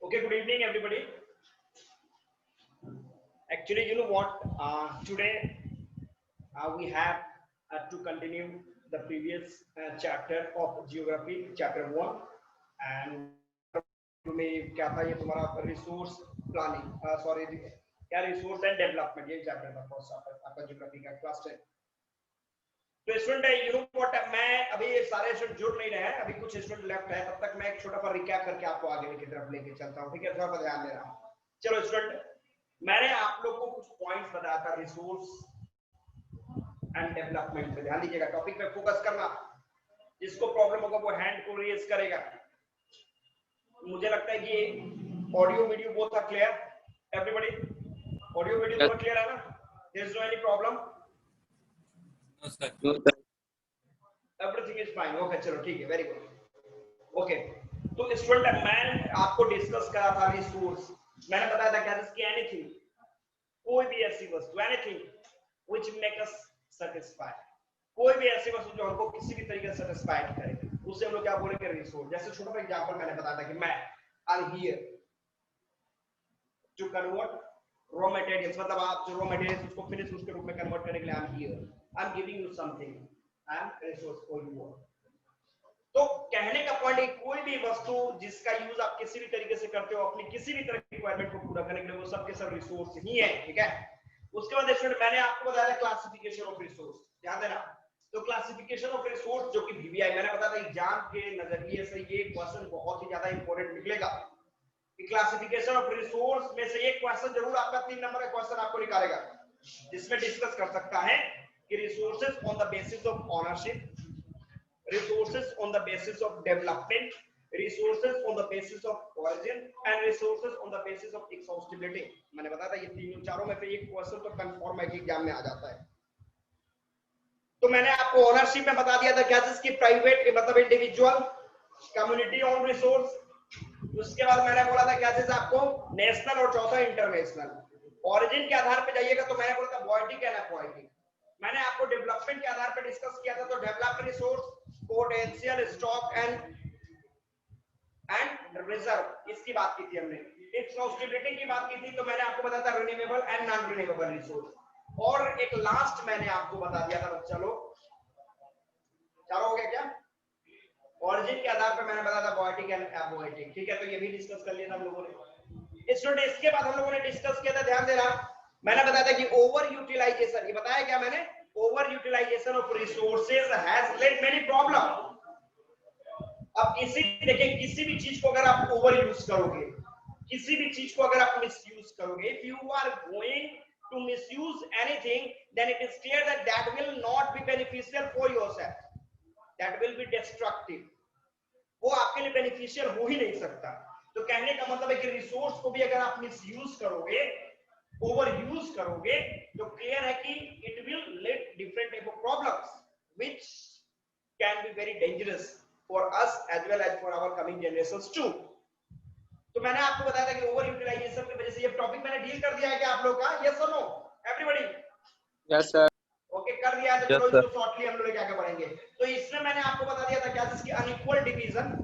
Okay, good evening, everybody. Actually, you know what? Today we have to continue the previous chapter of geography, chapter 1, and में क्या था ये तुम्हारा resource planning sorry क्या resource and development ये chapter था first आपका geography का क्लास 10। तो स्टूडेंट यू नो व्हाट मैं अभी सारे स्टूडेंट जुड़ नहीं रहे हैं, अभी कुछ स्टूडेंट लेफ्ट है, तब तक मैं एक छोटा सा रिकैप करके आपको आगे की तरफ लेके चलता हूं, ठीक है? थोड़ा सा ध्यान दे रहा हूं। चलो स्टूडेंट, मैंने आप लोग को कुछ पॉइंट्स बताया था रिसोर्स एंड डेवलपमेंट पे। ध्यान दीजिएगा, टॉपिक पे फोकस करना, जिसको प्रॉब्लम होगा वो हैंड को रेज करेगा। मुझे लगता है कि audio video both are clear everybody, audio video दोनों क्लियर है ना? There is no any problem? No, sir. Everything is fine. Okay चलो ठीक है, वेरी गुड। ओके तो स्टूडेंट मैं आपको डिस्कस करा था रिसोर्स। मैंने बताया था क्या कि एनीथिंग, कोई भी ऐसी वस्तु, anything which make us satisfy, कोई भी ऐसी वस्तु जो हमको किसी भी तरीके से सैटिस्फाइड करे, उसे हम लोग क्या बोलेंगे? रिसोर्स। जैसे छोटा सा एग्जांपल मैंने बताया था कि मैं I am here to convert raw materials, मतलब आप जो रॉ मटेरियल्स उसको फिनिश उसके रूप में कन्वर्ट करने के लिए आई am here, I am giving you something, I am resource for you. तो कहने का पॉइंट है कोई भी वस्तु जिसका यूज आप किसी भी तरीके से करते हो अपनी किसी भी तरह की रिक्वायरमेंट को पूरा करने के लिए, वो सब के सब रिसोर्स ही है, ठीक है? उसके बाद स्टूडेंट मैंने आपको बताया क्लासिफिकेशन ऑफ रिसोर्स, ध्यान देना। तो क्लासिफिकेशन ऑफ रिसोर्स जो कि वीवीआई, मैंने बताया था एग्जाम के नजरिए से ये क्वेश्चन बहुत ही ज्यादा इंपॉर्टेंट निकलेगा कि क्लासिफिकेशन ऑफ रिसोर्स में से एक क्वेश्चन जरूर आपका 3 नंबर का क्वेश्चन आपको निकालेगा, जिसमें डिस्कस कर सकता है कि resources on the basis of ownership, resources on the basis of development, resources on the basis of origin and resources on the basis of exhaustibility। मैंने बताया था ये तीनों चारों में से एक क्वेश्चन तो कंफर्म है कि एग्जाम में आ जाता है। तो मैंने आपको ओनरशिप में बता दिया था क्या, जिसकी प्राइवेट मतलब इंडिविजुअल, कम्युनिटी ओन रिसोर्स। उसके बाद मैंने बोला था क्या चीज आपको, नेशनल और चौथा इंटरनेशनल। ओरिजिन के आधार पे जाइएगा तो मैंने बोला था पोएटिक एंड अपोएटिक। मैंने आपको डेवलपमेंट के आधार पे डिस्कस किया था, तो developed resource, potential, stock and reserve, इसकी बात की थी हमने। एक्सहॉस्टिबिलिटी की बात की थी तो मैंने आपको बताया था renewable and non renewable resource. और एक लास्ट मैंने आपको बता दिया था बच्चा लोग, चारों हो गया क्या? ओरिजिन के आधार पर मैंने बताया था पोएटिक एंड अपोएटिक, ठीक है? तो ये भी डिस्कस कर लिया था हम लोगों ने। स्टूडेंट इसके बाद हम लोगों ने डिस्कस किया था, ध्यान देना, मैंने बताया था कि ओवर यूटिलाइजेशन, ये बताया क्या मैंने, over utilization of resources has led many problem. अब इसी देखिए, किसी भी चीज को अगर आप ओवर यूज करोगे, किसी भी चीज को अगर आप मिसयूज करोगे, if you are going to misuse anything, then it is clear that that will not be beneficial for yourself, that will be destructive. वो आपके लिए बेनिफिशियल हो ही नहीं सकता। तो कहने का मतलब है कि रिसोर्स को भी अगर आप मिसयूज करोगे, ओवर यूज करोगे, तो क्लियर है कि it will lead different type of problems which can be very dangerous for us as well as for our coming generations too. तो मैंने आपको बताया था कि ओवर यूटिलाइजेशन की वजह से ये टॉपिक मैंने डील कर दिया है क्या आप लोग का? यस और no everybody? Yes sir. Okay कर दिया है तो चलो इसको शॉर्टली हम लोग क्या क्या पढ़ेंगे। तो इसमें मैंने आपको बता दिया था क्या, जिसकी unequal division,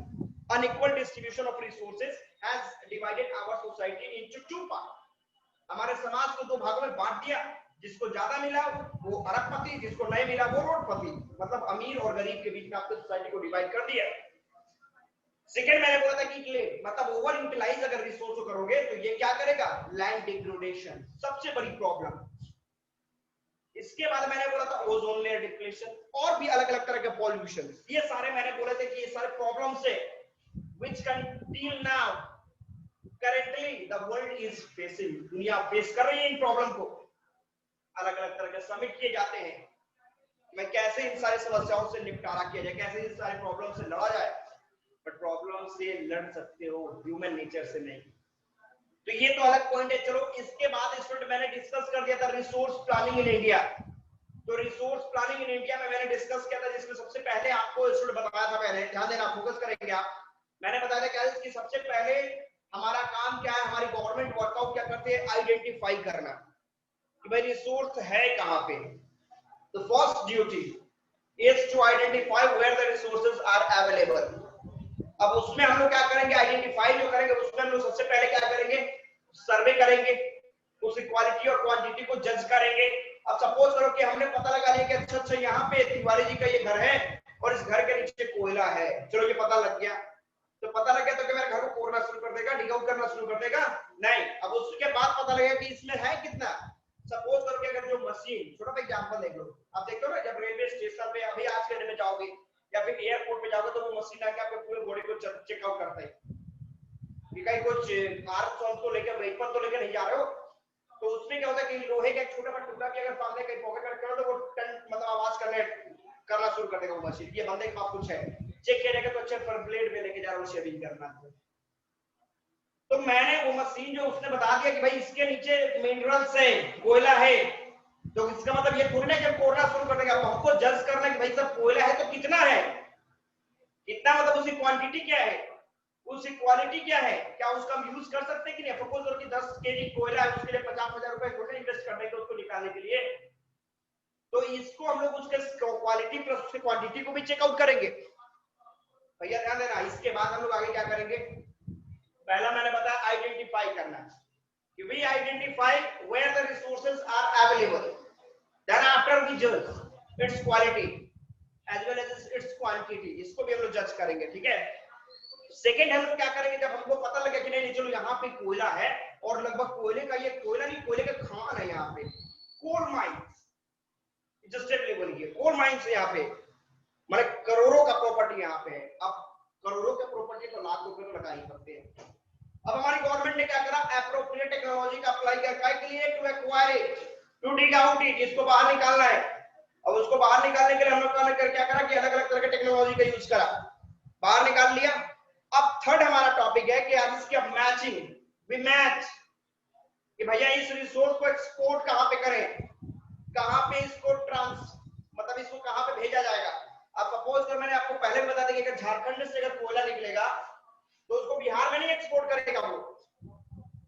unequal distribution of resources has divided our society into two part. हमारे समाज को दो भागों में बांट दिया, जिसको ज्यादा मिला वो अरबपति, जिसको नहीं मिला वो रोडपति, मतलब अमीर और गरीब के बीच में आपने सोसाइटी को डिवाइड कर दिया। सेकंड मैंने बोला था कि मतलब ओवर यूटिलाइज अगर रिसोर्स को करोगे तो ये क्या करेगा, लैंड डिग्रेडेशन, सबसे बड़ी प्रॉब्लम। इसके बाद मैंने बोला था ओजोन लेयर डिप्लेशन और भी अलग अलग तरह के पॉल्यूशन, ये सारे मैंने बोले थे कि ये सारे प्रॉब्लम से which till now currently the world is facing, दुनिया फेस कर रही है इन प्रॉब्लम को। अलग अलग तरह के समिट किए जाते हैं मैं कैसे इन सारी समस्याओं से निपटारा किया जाए, कैसे इन सारे प्रॉब्लम से लड़ा जाए। बट प्रॉब्लम से लड़ सकते हो, ह्यूमन नेचर से नहीं। तो ये तो अलग पॉइंट है। चलो इसके बाद स्टूडेंट मैंने डिस्कस कर दिया था रिसोर्स प्लानिंग इन इंडिया। तो रिसोर्स प्लानिंग इन इंडिया में मैंने डिस्कस किया था, जिसमें सबसे पहले आपको स्टूडेंट बताया था, पहले ध्यान देना, फोकस करेंगे आप। मैंने बताया था क्या इसकी सबसे पहले हमारा काम क्या है, हमारी गवर्नमेंट वर्कआउट क्या करते हैं, आइडेंटिफाई करना कि भाई रिसोर्स है कहां पे। The first duty is to identify where the resources are available. अब उसमें हम लोग क्या करेंगे, आइडेंटिफाई जो करेंगे उसमें हम लोग सबसे पहले करेंगे, उसकी क्वालिटी और क्वांटिटी को जज करेंगे। अब सपोज करो कि हमने पता लगा लिया कि अच्छा यहाँ पे तिवारी जी का ये घर है और इस घर के नीचे कोयला है, चलो ये पता लग गया। तो पता लग गया तो क्या मेरे घर को कोड़ना शुरू कर देगा, डिग आउट करना शुरू कर देगा? नहीं। अब उसके बाद पता लगेगा कि इसमें है कितना। सपोज करो कि अगर जो मशीन, छोटा सा एग्जांपल देख लो, आप देखते हो ना जब रेलवे स्टेशन पे अभी आज के दिन में जाओगे या फिर एयरपोर्ट पे जाओगे तो वो मशीन आके आपके पूरे बॉडी को चेकआउट करता है कि कहीं कुछ आर्म्स वार्म्स को लेकर वेपन तो लेकर नहीं जा रहे हो। तो उसमें क्या होता है कि लोहे का एक छोटा सा टुकड़ा भी अगर सामने कहीं पॉकेट में रखा हो तो वो टन मतलब आवाज करना शुरू कर देगा वो मशीन, ये बंदे के पास कुछ है, चेक करेगा तो अच्छे पर ब्लेड में लेके जा रहा हूं शेविंग करना। तो मैंने वो मशीन जो उसने बता दिया कि भाई इसके नीचे मिनरल्स है, कोयला है, तो इसका मतलब ये थोड़ी ना कि कोयला शुरू कर देगा। हमको जज करना कि भाई सब कोयला है तो कितना है, कितना मतलब उसकी क्वांटिटी क्या है, उसकी क्वालिटी क्या है, क्या उसका हम यूज कर सकते हैं कि नहीं। सपोज करो कि 10 केजी कोयला है, उसके लिए 50,000 रुपए थोड़े इन्वेस्ट करने के उसको निकालने के लिए। तो इसको हम लोग उसके क्वालिटी प्लस उसकी क्वांटिटी को भी चेकआउट करेंगे। भैया ध्यान देना। इसके बाद हम लोग आगे क्या करेंगे, पहला मैंने बताया आइडेंटिफाई करना कि we identify where the resources are available, then after we जज its quality as well as its quantity, इसको भी हम लोग जज करेंगे। ठीक है। सेकंड हम लोग क्या करेंगे, जब हमको पता लगे कि नहीं चलो यहाँ पे कोयला है और लगभग कोयले का, ये कोयला नहीं कोयले का खान है, यहाँ पे कोल माइंस स्टेट लेवल की कोल माइंस है यहाँ पे, मतलब करोड़ों का प्रॉपर्टी यहाँ पे है। अब करोड़ों के प्रॉपर्टी तो लाख रुपए तो लगा ही सकते हैं। अब हमारी गवर्नमेंट ने क्या करा, एप्रोप्रिएट टेक्नोलॉजी का अप्लाई किया के लिए to acquire it, to dig out it, इसको बाहर निकालना है। अब उसको बाहर निकालने के लिए हम लोग क्या करा कि अलग अलग तरह के टेक्नोलॉजी का यूज करा, बाहर निकाल लिया। अब थर्ड हमारा टॉपिक है कि आज इसकी मैचिंग, वी मैच कि भैया इस रिसोर्स को एक्सपोर्ट कहां पे करें, कहां पे इसको मतलब इसको कहां पे भेजा जाएगा। अब सपोज कर मैंने आपको पहले बता दिया कि अगर झारखंड से अगर कोयला निकलेगा तो उसको बिहार में नहीं एक्सपोर्ट करेगा वो,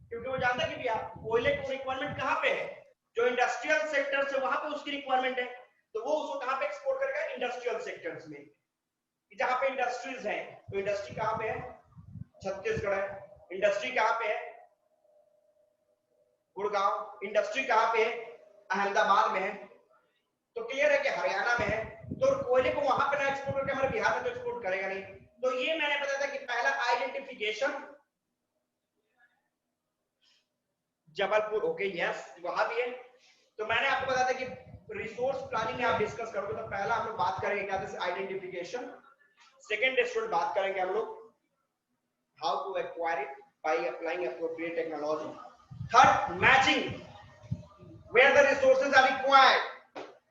क्योंकि वो जानता है कि बिहार कोयले की रिक्वायरमेंट कहां पे है, जो इंडस्ट्रियल सेक्टर से वहां पे उसकी रिक्वायरमेंट है, तो वो उसको कहां पे एक्सपोर्ट करेगा, इंडस्ट्रियल सेक्टर्स में, जहां पे इंडस्ट्रीज है। तो इंडस्ट्री कहां पे है, छत्तीसगढ़ है। इंडस्ट्री कहां पे है, गुड़गांव। इंडस्ट्री कहां पे है, अहमदाबाद में है। तो क्लियर है कि हरियाणा में है। तो कोयले को वहां पे ना एक्सपोर्ट करके हमारे बिहार में तो एक्सपोर्ट करेगा नहीं। तो ये मैंने बताया था कि पहला आइडेंटिफिकेशन, जबलपुर, ओके यस वहां भी है। तो मैंने आपको बताया था कि रिसोर्स प्लानिंग में आप डिस्कस करोगे तो पहला हम लोग बात करेंगे क्या, दिस आइडेंटिफिकेशन। सेकंड स्टूडेंट बात करेंगे हम लोग how to acquire it by applying appropriate technology. Third matching where the resources are required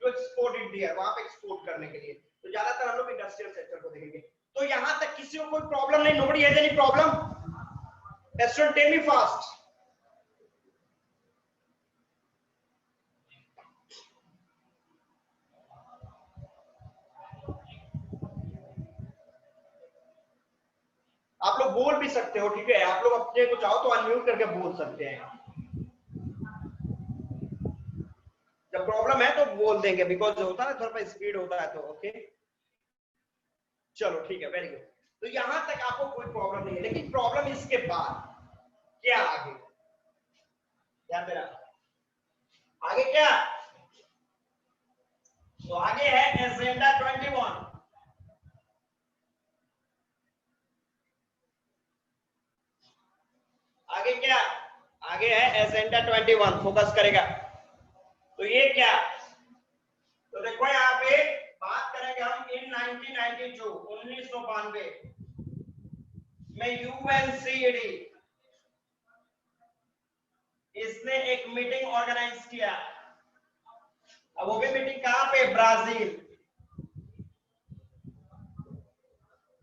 to export India, वहां पे एक्सपोर्ट करने के लिए। तो ज्यादातर हम लोग इंडस्ट्रियल सेक्टर को देखेंगे। तो यहां तक किसी को कोई प्रॉब्लम नहीं, nobody has any problem? Student tell me fast. आप लोग बोल भी सकते हो, ठीक है, आप लोग अपने को चाहो तो अनम्यूट करके बोल सकते हैं। जब प्रॉब्लम है तो बोल देंगे, बिकॉज होता है थोड़ा स्पीड होता है तो ओके चलो ठीक है, वेरी गुड। तो यहां तक आपको कोई प्रॉब्लम नहीं है, लेकिन प्रॉब्लम इसके बाद क्या आगे, ध्यान देना आगे क्या। तो आगे है एजेंडा 21। आगे क्या, आगे है एजेंडा 21, फोकस करेगा। तो ये क्या, तो देखो यहाँ पे बात करेंगे हम इन 1992 में यूएनसीडी इसने एक मीटिंग ऑर्गेनाइज किया। अब वो भी मीटिंग कहां पे, ब्राजील।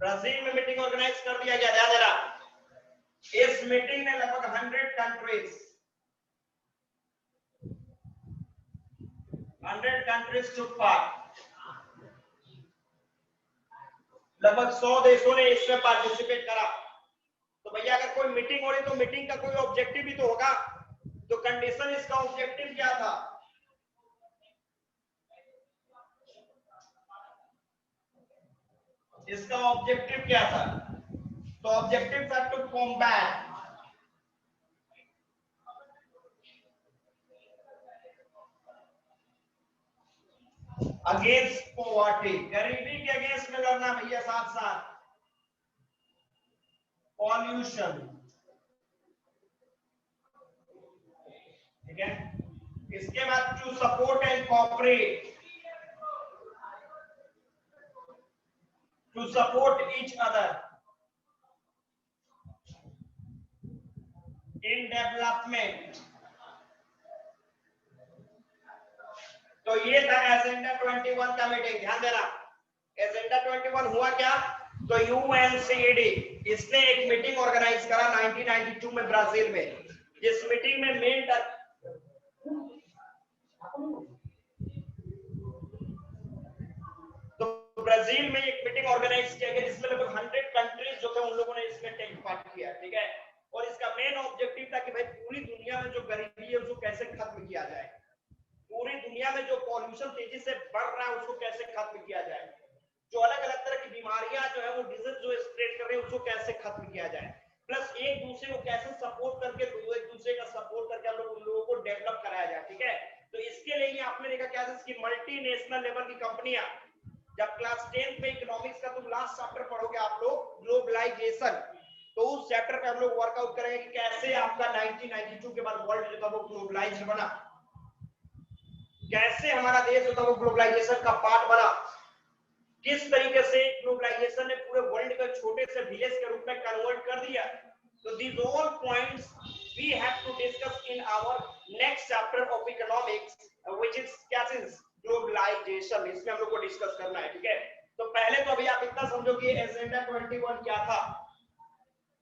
ब्राजील में मीटिंग ऑर्गेनाइज कर दिया गया। ध्यान देना, इस मीटिंग में लगभग 100 कंट्रीज टुक पार्ट, लगभग 100 देशों ने इसमें पार्टिसिपेट करा। तो भैया अगर कोई मीटिंग हो रही तो मीटिंग का कोई ऑब्जेक्टिव भी तो होगा। तो कंडीशन, इसका ऑब्जेक्टिव क्या था, इसका ऑब्जेक्टिव क्या था, तो ऑब्जेक्टिव था टू कॉम्बैट अगेंस्ट पॉवर्टी, गरीबी के अगेंस्ट में लड़ना भैया, साथ साथ पॉल्यूशन, ठीक है। इसके बाद to support and cooperate, to support each other in development. तो ये था एजेंडा 21 का मीटिंग। ध्यान देना, एजेंडा 21 हुआ क्या, तो यूएनसीईडी इसने एक मीटिंग ऑर्गेनाइज करा 1992 में ब्राजील में, जिस मीटिंग में मेन तो ब्राजील में एक मीटिंग ऑर्गेनाइज किया गया जिसमें लगभग 100 कंट्रीज जो थे उन लोगों ने इसमें टेक पार्ट किया, ठीक है। और इसका मेन ऑब्जेक्टिव था कि भाई पूरी दुनिया में जो गरीबी है उसको कैसे खत्म किया जाए, पूरी दुनिया में जो पॉल्यूशन तेजी से बढ़ रहा है उसको कैसे खत्म किया जाए, जो अलग अलग तरह की बीमारियां जो है वो डिजीज जो स्प्रेड कर रहे हैं उसको कैसे खत्म किया जाए, प्लस एक दूसरे को कैसे सपोर्ट करके एक दूसरे का सपोर्ट करके हम लोग उन लोगों को डेवलप कराया जाए, ठीक है। तो इसके लिए आपने देखा क्या कि मल्टीनेशनल लेवल की कंपनियां, जब क्लास 10 में इकोनॉमिक्स का तुम लास्ट चैप्टर पढ़ोगे आप लोग ग्लोबलाइजेशन, तो उस चैप्टर पे हम लोग वर्कआउट करेंगे कि कैसे आपका 1992 के बाद वर्ल्ड जो था वो ग्लोबलाइज्ड बना, कैसे हमारा देश जो था वो ग्लोबलाइजेशन का पार्ट बना, किस तरीके से ग्लोबलाइजेशन ने पूरे वर्ल्ड को छोटे से विलेज के रूप में कन्वर्ट कर दिया। तो these all points we have to discuss in our next chapter of economics, which is क्या चीज, ग्लोबलाइजेशन। इसमें हम लोग को डिस्कस करना है, ठीक है। तो पहले तो अभी आप इतना समझो कि एजेंडा 21 क्या था।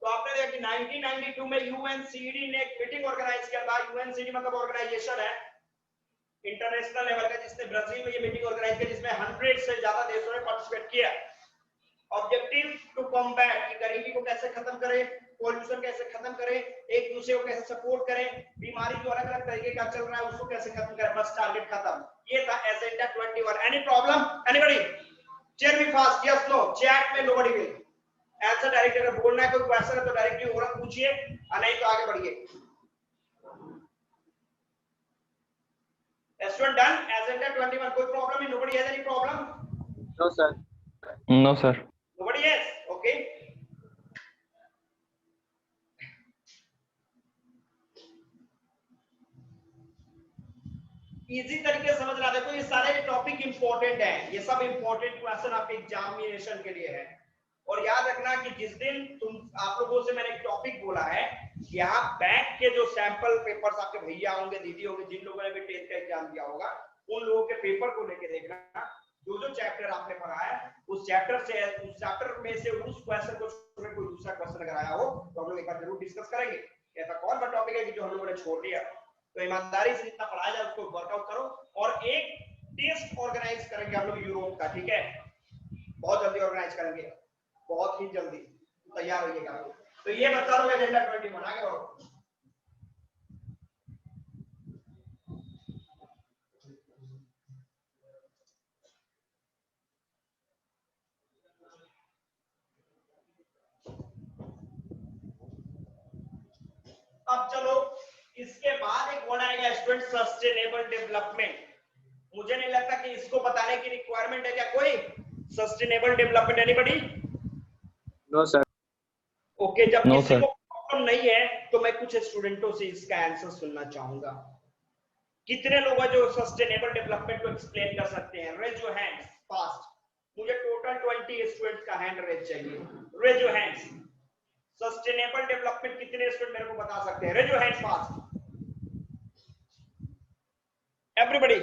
तो आपने देखा कि 1992 में यूएनसीडी ने एक मीटिंग ऑर्गेनाइज किया था। यूएनसीडी मतलब ऑर्गेनाइजेशन है इंटरनेशनल लेवल का, जिसने ब्राजील में ये मीटिंग ऑर्गेनाइज की जिसमें 100 से ज्यादा देशों ने पार्टिसिपेट किया। ऑब्जेक्टिव टू कॉम्बैट, कि गरीबी को कैसे खत्म करें, पॉल्यूशन कैसे खत्म करें, एक दूसरे को कैसे सपोर्ट करें, बीमारी जो अलग अलग तरीके का चल रहा है उसको कैसे खत्म करें, बस टारगेट खत्म। ये था agenda 21। Any problem anybody? Share me fast, yes no, chat में नोबडी विल आंसर डायरेक्ट। अगर बोलना है कोई क्वेश्चन है तो डायरेक्टली ओरल पूछिए, और नहीं तो आगे बढ़िए। Student done agenda 21, कोई प्रॉब्लम है? nobody has any problem? No sir. No, sir. Nobody has? Okay. Easy तरीके से समझना। देखो ये सारे टॉपिक इंपॉर्टेंट हैं, ये सब इंपॉर्टेंट क्वेश्चन आपके एग्जामिनेशन के लिए है। और याद रखना कि जिस दिन आप लोगों से मैंने एक टॉपिक बोला है, यहाँ बैक के जो सैंपल पेपर्स आपके भैया होंगे, दीदी होंगे, जिन लोगों ने भी 10th का एग्जाम दिया होगा, उन लोगों के पेपर को लेके देखना। जो जो चैप्टर आपने पढ़ा है उस चैप्टर में से उस क्वेश्चन को छोड़ कोई दूसरा क्वेश्चन अगर आया हो तो हम लोग एक बार जरूर डिस्कस करेंगे। ऐसा कौन सा टॉपिक है कि जो हम लोगों ने छोड़ दिया। तो ईमानदारी से जितना पढ़ाया जाए उसको वर्कआउट करो। और एक टेस्ट ऑर्गेनाइज करेंगे हम लोग यूरोप का, ठीक है, बहुत जल्दी ऑर्गेनाइज करेंगे, बहुत ही जल्दी, तैयार होइएगा। तो ये बता दो एजेंडा 21, आगे बढ़ो। अब चलो इसके बाद एक वर्ड आएगा स्टूडेंट, सस्टेनेबल डेवलपमेंट। मुझे नहीं लगता कि इसको बताने की रिक्वायरमेंट है क्या कोई, sustainable development, anybody? No sir. Okay, जब No, किसी sir. को प्रॉब्लम नहीं है तो मैं कुछ स्टूडेंटों से इसका आंसर सुनना चाहूंगा। कितने लोग हैं जो सस्टेनेबल डेवलपमेंट को एक्सप्लेन कर सकते हैं? Raise your hands fast. मुझे टोटल 20 स्टूडेंट्स का हैंड रेज चाहिए। Raise your hands. Sustainable development कितने स्टूडेंट मेरे को बता सकते हैं? Raise your hands fast everybody.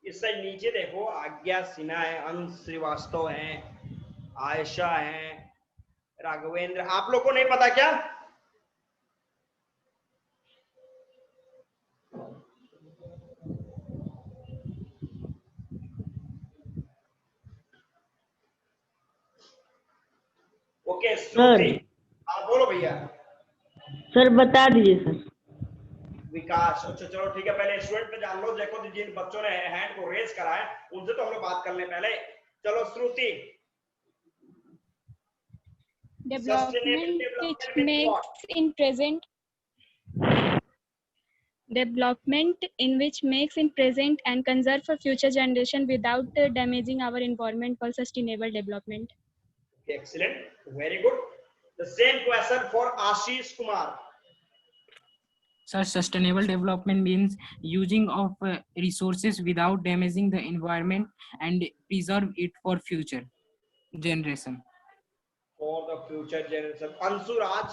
इससे नीचे देखो, आज्ञा सिन्हा है, अंश श्रीवास्तव है, आयशा है, राघवेंद्र। आप लोग को नहीं पता क्या? ओके श्रुति, हाँ बोलो भैया। सर बता दीजिए सर। विकास, अच्छा चलो ठीक है, पहले स्टूडेंट पे जान लो। देखो जिन बच्चों ने हैंड को रेज करा है उनसे तो हम लोग बात कर लें पहले। चलो श्रुति, Development which makes in present development in which makes in present and conserve for future generation without damaging our environment called sustainable development. excellent, very good. The same question for Ashish Kumar. Sir, sustainable development means using of resources without damaging the environment and preserve it for future generation. For the future generation. Ansu Raj.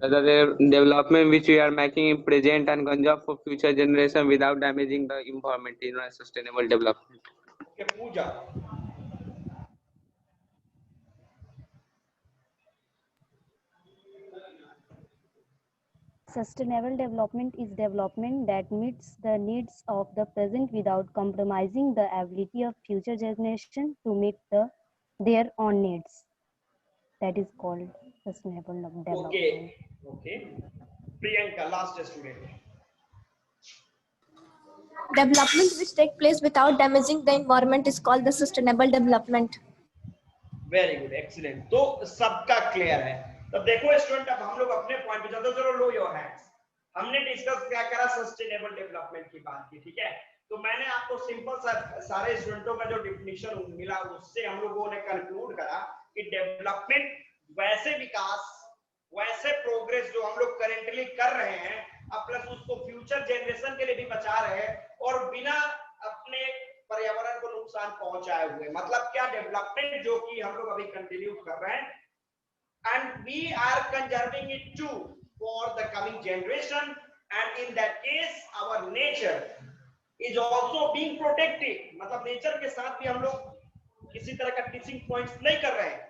The development which we are making in present and conserve for future generation without damaging the environment in a sustainable development. Okay, Pooja. Sustainable development is development that meets the needs of the present without compromising the ability of future generations to meet their own needs. That is called sustainable development. Okay, okay. Priyanka, last student. Development which take place without damaging the environment is called the sustainable development. Very good, excellent. तो सबका clear है। तब देखो student, अब हम लोग अपने point पे चलते हैं। चलो लो योर हैंड्स। हमने डिस्कस क्या करा, सस्टेनेबल डेवलपमेंट की बात की, ठीक है। तो मैंने आपको सिंपल सा सारे स्टूडेंटों का जो डेफिनेशन मिला उससे हम लोगों ने कंक्लूड करा कि डेवलपमेंट वैसे विकास, वैसे प्रोग्रेस जो हम लोग करेंटली कर रहे हैं, अब प्लस उसको फ्यूचर जनरेशन के लिए भी बचा रहे हैं और बिना अपने पर्यावरण को नुकसान पहुंचाए हुए। मतलब क्या, डेवलपमेंट जो कि हम लोग अभी कंटिन्यू कर रहे हैं and we are conserving it to for the coming generation and in that case our nature is also being protected. मतलब नेचर के साथ भी हम लोग किसी तरह का टीचिंग पॉइंट्स नहीं कर रहे हैं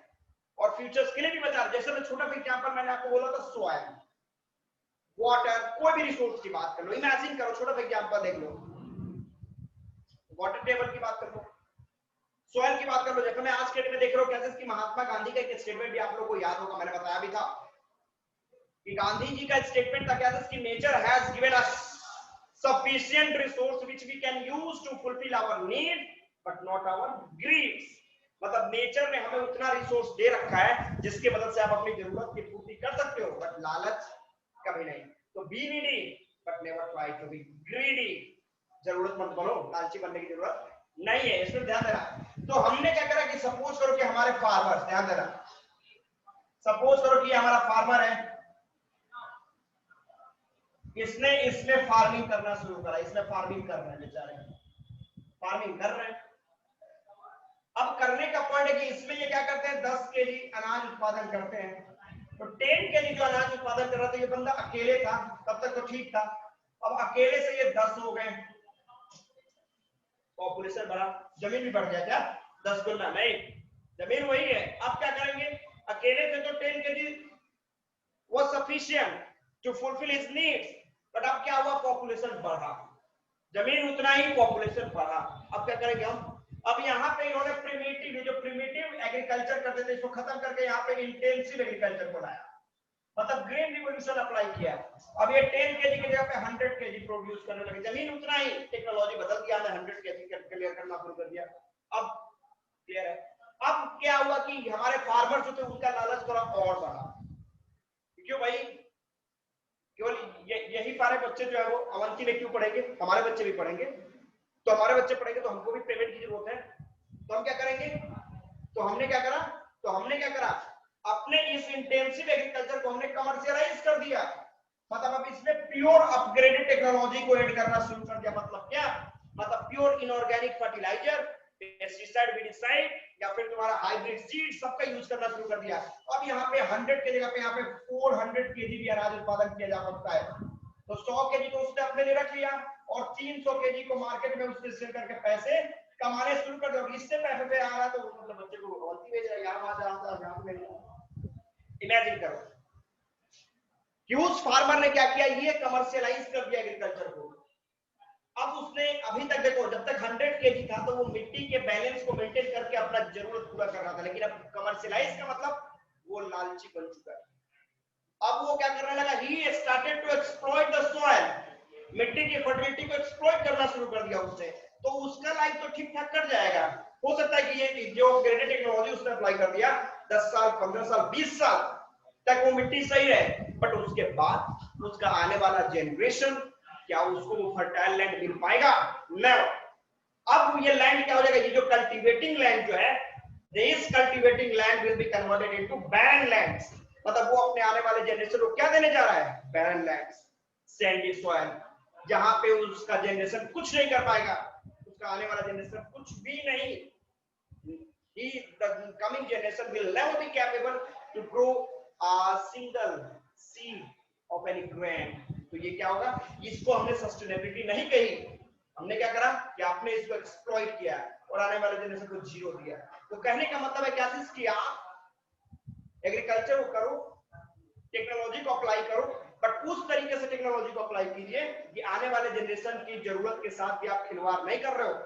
और फ्यूचर्स के लिए भी बचा रहे हैं। जैसे मैं छोटा सा एग्जांपल मैंने आपको बोला था, सॉइल, वाटर, कोई भी रिसोर्स की बात कर लो, इमेजिन करो, छोटा सा एग्जांपल देख लो, वाटर टेबल की बात कर लो, सॉइल की बात कर लो। जैसे मैं आज के डेट में देख रहा हूं कैसे कि महात्मा गांधी का एक स्टेटमेंट भी आप लोगों को याद होगा, मैंने बताया भी था कि गांधी जी का स्टेटमेंट था कैसे कि nature has given us sufficient resource which we can use to fulfil our need but not our greeds. मतलब नेचर ने हमें उतना रिसोर्स दे रखा है जिसके मदद से आप अपनी जरूरत की पूर्ति कर सकते हो, बट लालच कभी नहीं। तो be needy but never try to be greedy. जरूरतमंद बनो, लालची बनने की जरूरत नहीं है, इसमें ध्यान देना। तो हमने क्या करा कि सपोज करो कि हमारे फार्मर्स, ध्यान देना, सपोज करो कि हमारा फार्मर है, इसने फार्मिंग करना शुरू करा, इसने फार्मिंग कर रहे हैं, बेचारे फार्मिंग कर रहे हैं। अब करने का पॉइंट है कि इसमें ये क्या करते हैं, 10 केजी अनाज उत्पादन करते हैं। तो 10 केजी जो अनाज उत्पादन कर रहा था, ये बंदा अकेले था, तब तक तो ठीक था। अब अकेले से ये 10 हो गए, पॉपुलेशन बढ़ा, जमीन भी बढ़ गया क्या, 10 गुना नहीं, जमीन वही है। अब क्या करेंगे, अकेले थे तो 10 KG was sufficient to fulfill his needs, but अब क्या हुआ, पॉपुलेशन बढ़ा, जमीन उतना ही, पॉपुलेशन बढ़ा। अब क्या करेंगे हम, अब यहाँ पे इन्होंने प्रिमिटिव, जो प्रिमिटिव एग्रीकल्चर करते थे इसको खत्म करके यहाँ पे इंटेंसिव एग्रीकल्चर को लाया, मतलब ग्रीन रिवोल्यूशन अप्लाई किया। अब ये 10 केजी की जगह पे 100 केजी प्रोड्यूस करने लगे, जमीन उतना ही, टेक्नोलॉजी बदल गया, 100 केजी क्लियर करना शुरू कर दिया। अब क्लियर है। अब क्या हुआ कि हमारे फार्मर जो थे उनका लालच थोड़ा और बढ़ा, क्यों भाई, केवल यही सारे बच्चे जो है वो अवंती में क्यों पढ़ेंगे, हमारे बच्चे भी पढ़ेंगे, तो हमारे बच्चे पढ़ेंगे तो हमको भी पेमेंट की जरूरत है। तो हम क्या करेंगे, तो हमने क्या करा, अपने इस इंटेंसिव एग्रीकल्चर को हमने कमर्शियलाइज कर दिया। मतलब अब इसमें प्योर अपग्रेडेड टेक्नोलॉजी को ऐड करना शुरू कर दिया। मतलब क्या, मतलब प्योर इनऑर्गेनिक फर्टिलाइजर, पेस्टिसाइड, विडिसाइड या फिर तुम्हारा हाइब्रिड सीड, सबका यूज करना शुरू कर दिया। अब यहाँ पे 100 की जगह पे यहाँ पे 400 केजी भी अनाज उत्पादन किया जा सकता है। तो 100 केजी तो उसने अपने लिए रख लिया और 300 केजी को मार्केट में उससे सेल करके पैसे कमाने शुरू कर दिया। इससे पैसे पे आ रहा है तो मतलब बच्चे को गलती बेच रहा है, यहाँ इमेजिन करो कि उस फार्मर ने क्या किया, ये कमर्शियलाइज कर दिया एग्रीकल्चर को। अब उसने अभी तक देखो जब तक 100 kg था तो वो मिट्टी के बैलेंस को मेंटेन करके अपना जरूरत पूरा कर रहा था, लेकिन अब कमर्शियलाइज का मतलब वो लालची बन चुका है। अब वो क्या करने लगा, he started to exploit the soil, मिट्टी की फर्टिलिटी को एक्सप्लॉइट करना शुरू कर दिया उसने, तो उसका लाइफ तो ठीक ठाक कर जाएगा। हो सकता है कि ये जो ग्रेडेड टेक्नोलॉजी उसने अप्लाई कर दिया 10 साल 15 साल 20 साल तक वो मिट्टी सही रहे, बट उसके बाद उसका आने वाला जनरेशन क्या उसको वो फर्टाइल लैंड मिल पाएगा? नहीं। अब ये लैंड क्या हो जाएगा, ये जो कल्टीवेटिंग लैंड जो है, this cultivating land will be converted into barren lands, मतलब वो अपने आने वाले जनरेशन को क्या देने जा रहा है? बैरन लैंड्स, सैंडी सॉइल, जहां पे उसका जनरेशन कुछ नहीं कर पाएगा, उसका आने वाला जनरेशन कुछ भी नहीं। The coming generation will never be capable to grow a single seed of any grain. तो ये क्या होगा, इसको हमने सस्टेनेबिलिटी नहीं कही, हमने क्या करा कि आपने इसको एक्सप्लॉइट किया और आने वाले जनरेशन को जीरो दिया। तो कहने का मतलब है क्या चीज कि आप एग्रीकल्चर को करो, टेक्नोलॉजी को अप्लाई करो, बट उस तरीके से टेक्नोलॉजी को अप्लाई कीजिए कि आने वाले जनरेशन की जरूरत के साथ भी आप खिलवाड़ नहीं कर रहे हो।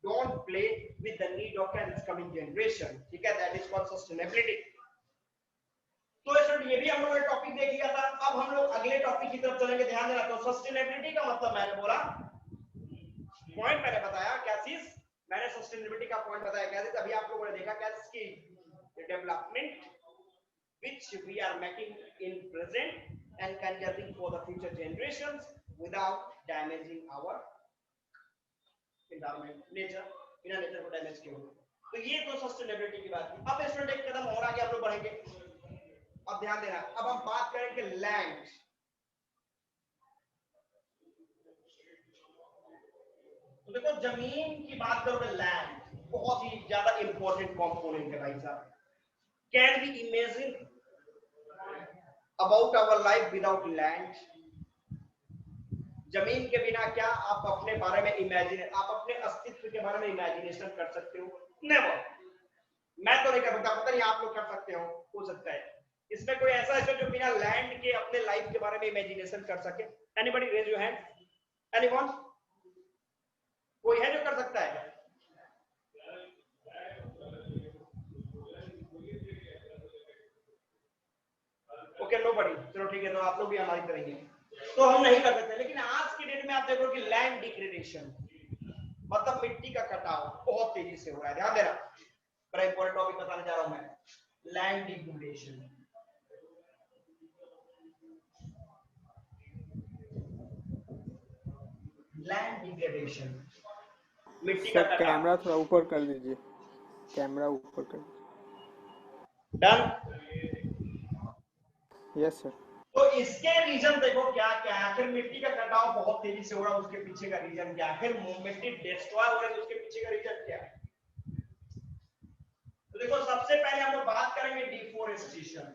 Don't play with the need of the coming generation, ठीक है? That is called sustainability. तो स्टूडेंट ये भी हम लोगों ने टॉपिक देख लिया था। अब हम लोग अगले टॉपिक की तरफ चलेंगे। ध्यान देना, तो सस्टेनेबिलिटी का मतलब मैंने बोला, पॉइंट मैंने बताया क्या चीज, मैंने सस्टेनेबिलिटी का पॉइंट बताया क्या चीज, अभी आप लोगों ने देखा क्या चीज की development which we are making in present and conserving for the future generations without damaging our environment, nature, बिना नेचर को डैमेज किए हुए। तो ये तो सस्टेनेबिलिटी की बात थी। अब स्टूडेंट एक कदम और आगे हम लोग बढ़ेंगे। अब ध्यान देना, अब हम बात करेंगे लैंड। तो देखो जमीन की बात करोगे, लैंड बहुत ही ज्यादा इंपॉर्टेंट कंपोनेंट है भाई साहब। Can we imagine about our life without land? जमीन के बिना क्या आप अपने बारे में इमेजिन, आप अपने अस्तित्व के बारे में इमेजिनेशन कर सकते हो? नेवर। मैं तो नहीं कर सकता, पता नहीं आप लोग कर सकते हो सकता है। इसमें कोई ऐसा है जो बिना लैंड के अपने लाइफ के बारे में इमेजिनेशन कर सके? Anybody raise your hand? Anyone? कोई है जो कर सकता है? Okay, nobody. चलो ठीक है, तो आप लोग भी हमारी तरह ही हैं, तो हम नहीं कर सकते। लेकिन आज की डेट में आप देखो कि लैंड डिग्रेडेशन मतलब मिट्टी का कटाव बहुत तेजी से हो रहा है। ध्यान देना, बड़ा इंपॉर्टेंट टॉपिक बताने जा रहा हूं मैं, लैंड डिग्रेडेशन। लैंड डिग्रेडेशन, मिट्टी का कटाव। कैमरा थोड़ा ऊपर कर दीजिए, कैमरा ऊपर कर दीजिए। डन? Yes sir. तो इसके रीजन देखो क्या क्या है। आखिर मिट्टी का कटाव बहुत तेजी से हो रहा है, उसके पीछे का रीजन क्या है? आखिर मिट्टी डिस्ट्रॉय हो रही है, उसके पीछे का रीजन क्या है? तो देखो सबसे पहले हम लोग बात करेंगे डिफोरेस्टेशन।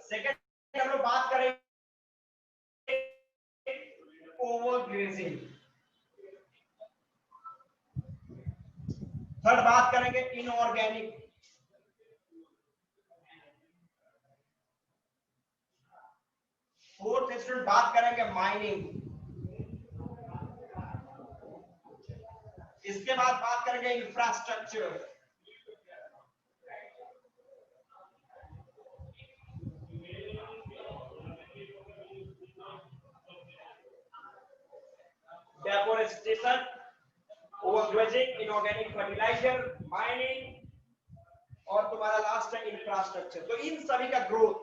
सेकंड हम लोग बात करेंगे ओवरग्रेजिंग। थर्ड बात करेंगे इनऑर्गेनिक। फोर्थ स्टूडेंट बात करेंगे माइनिंग। इसके बाद बात करेंगे infrastructure. Deforestation, overgrazing, inorganic fertiliser, mining और तुम्हारा लास्ट है इंफ्रास्ट्रक्चर। तो इन सभी का ग्रोथ,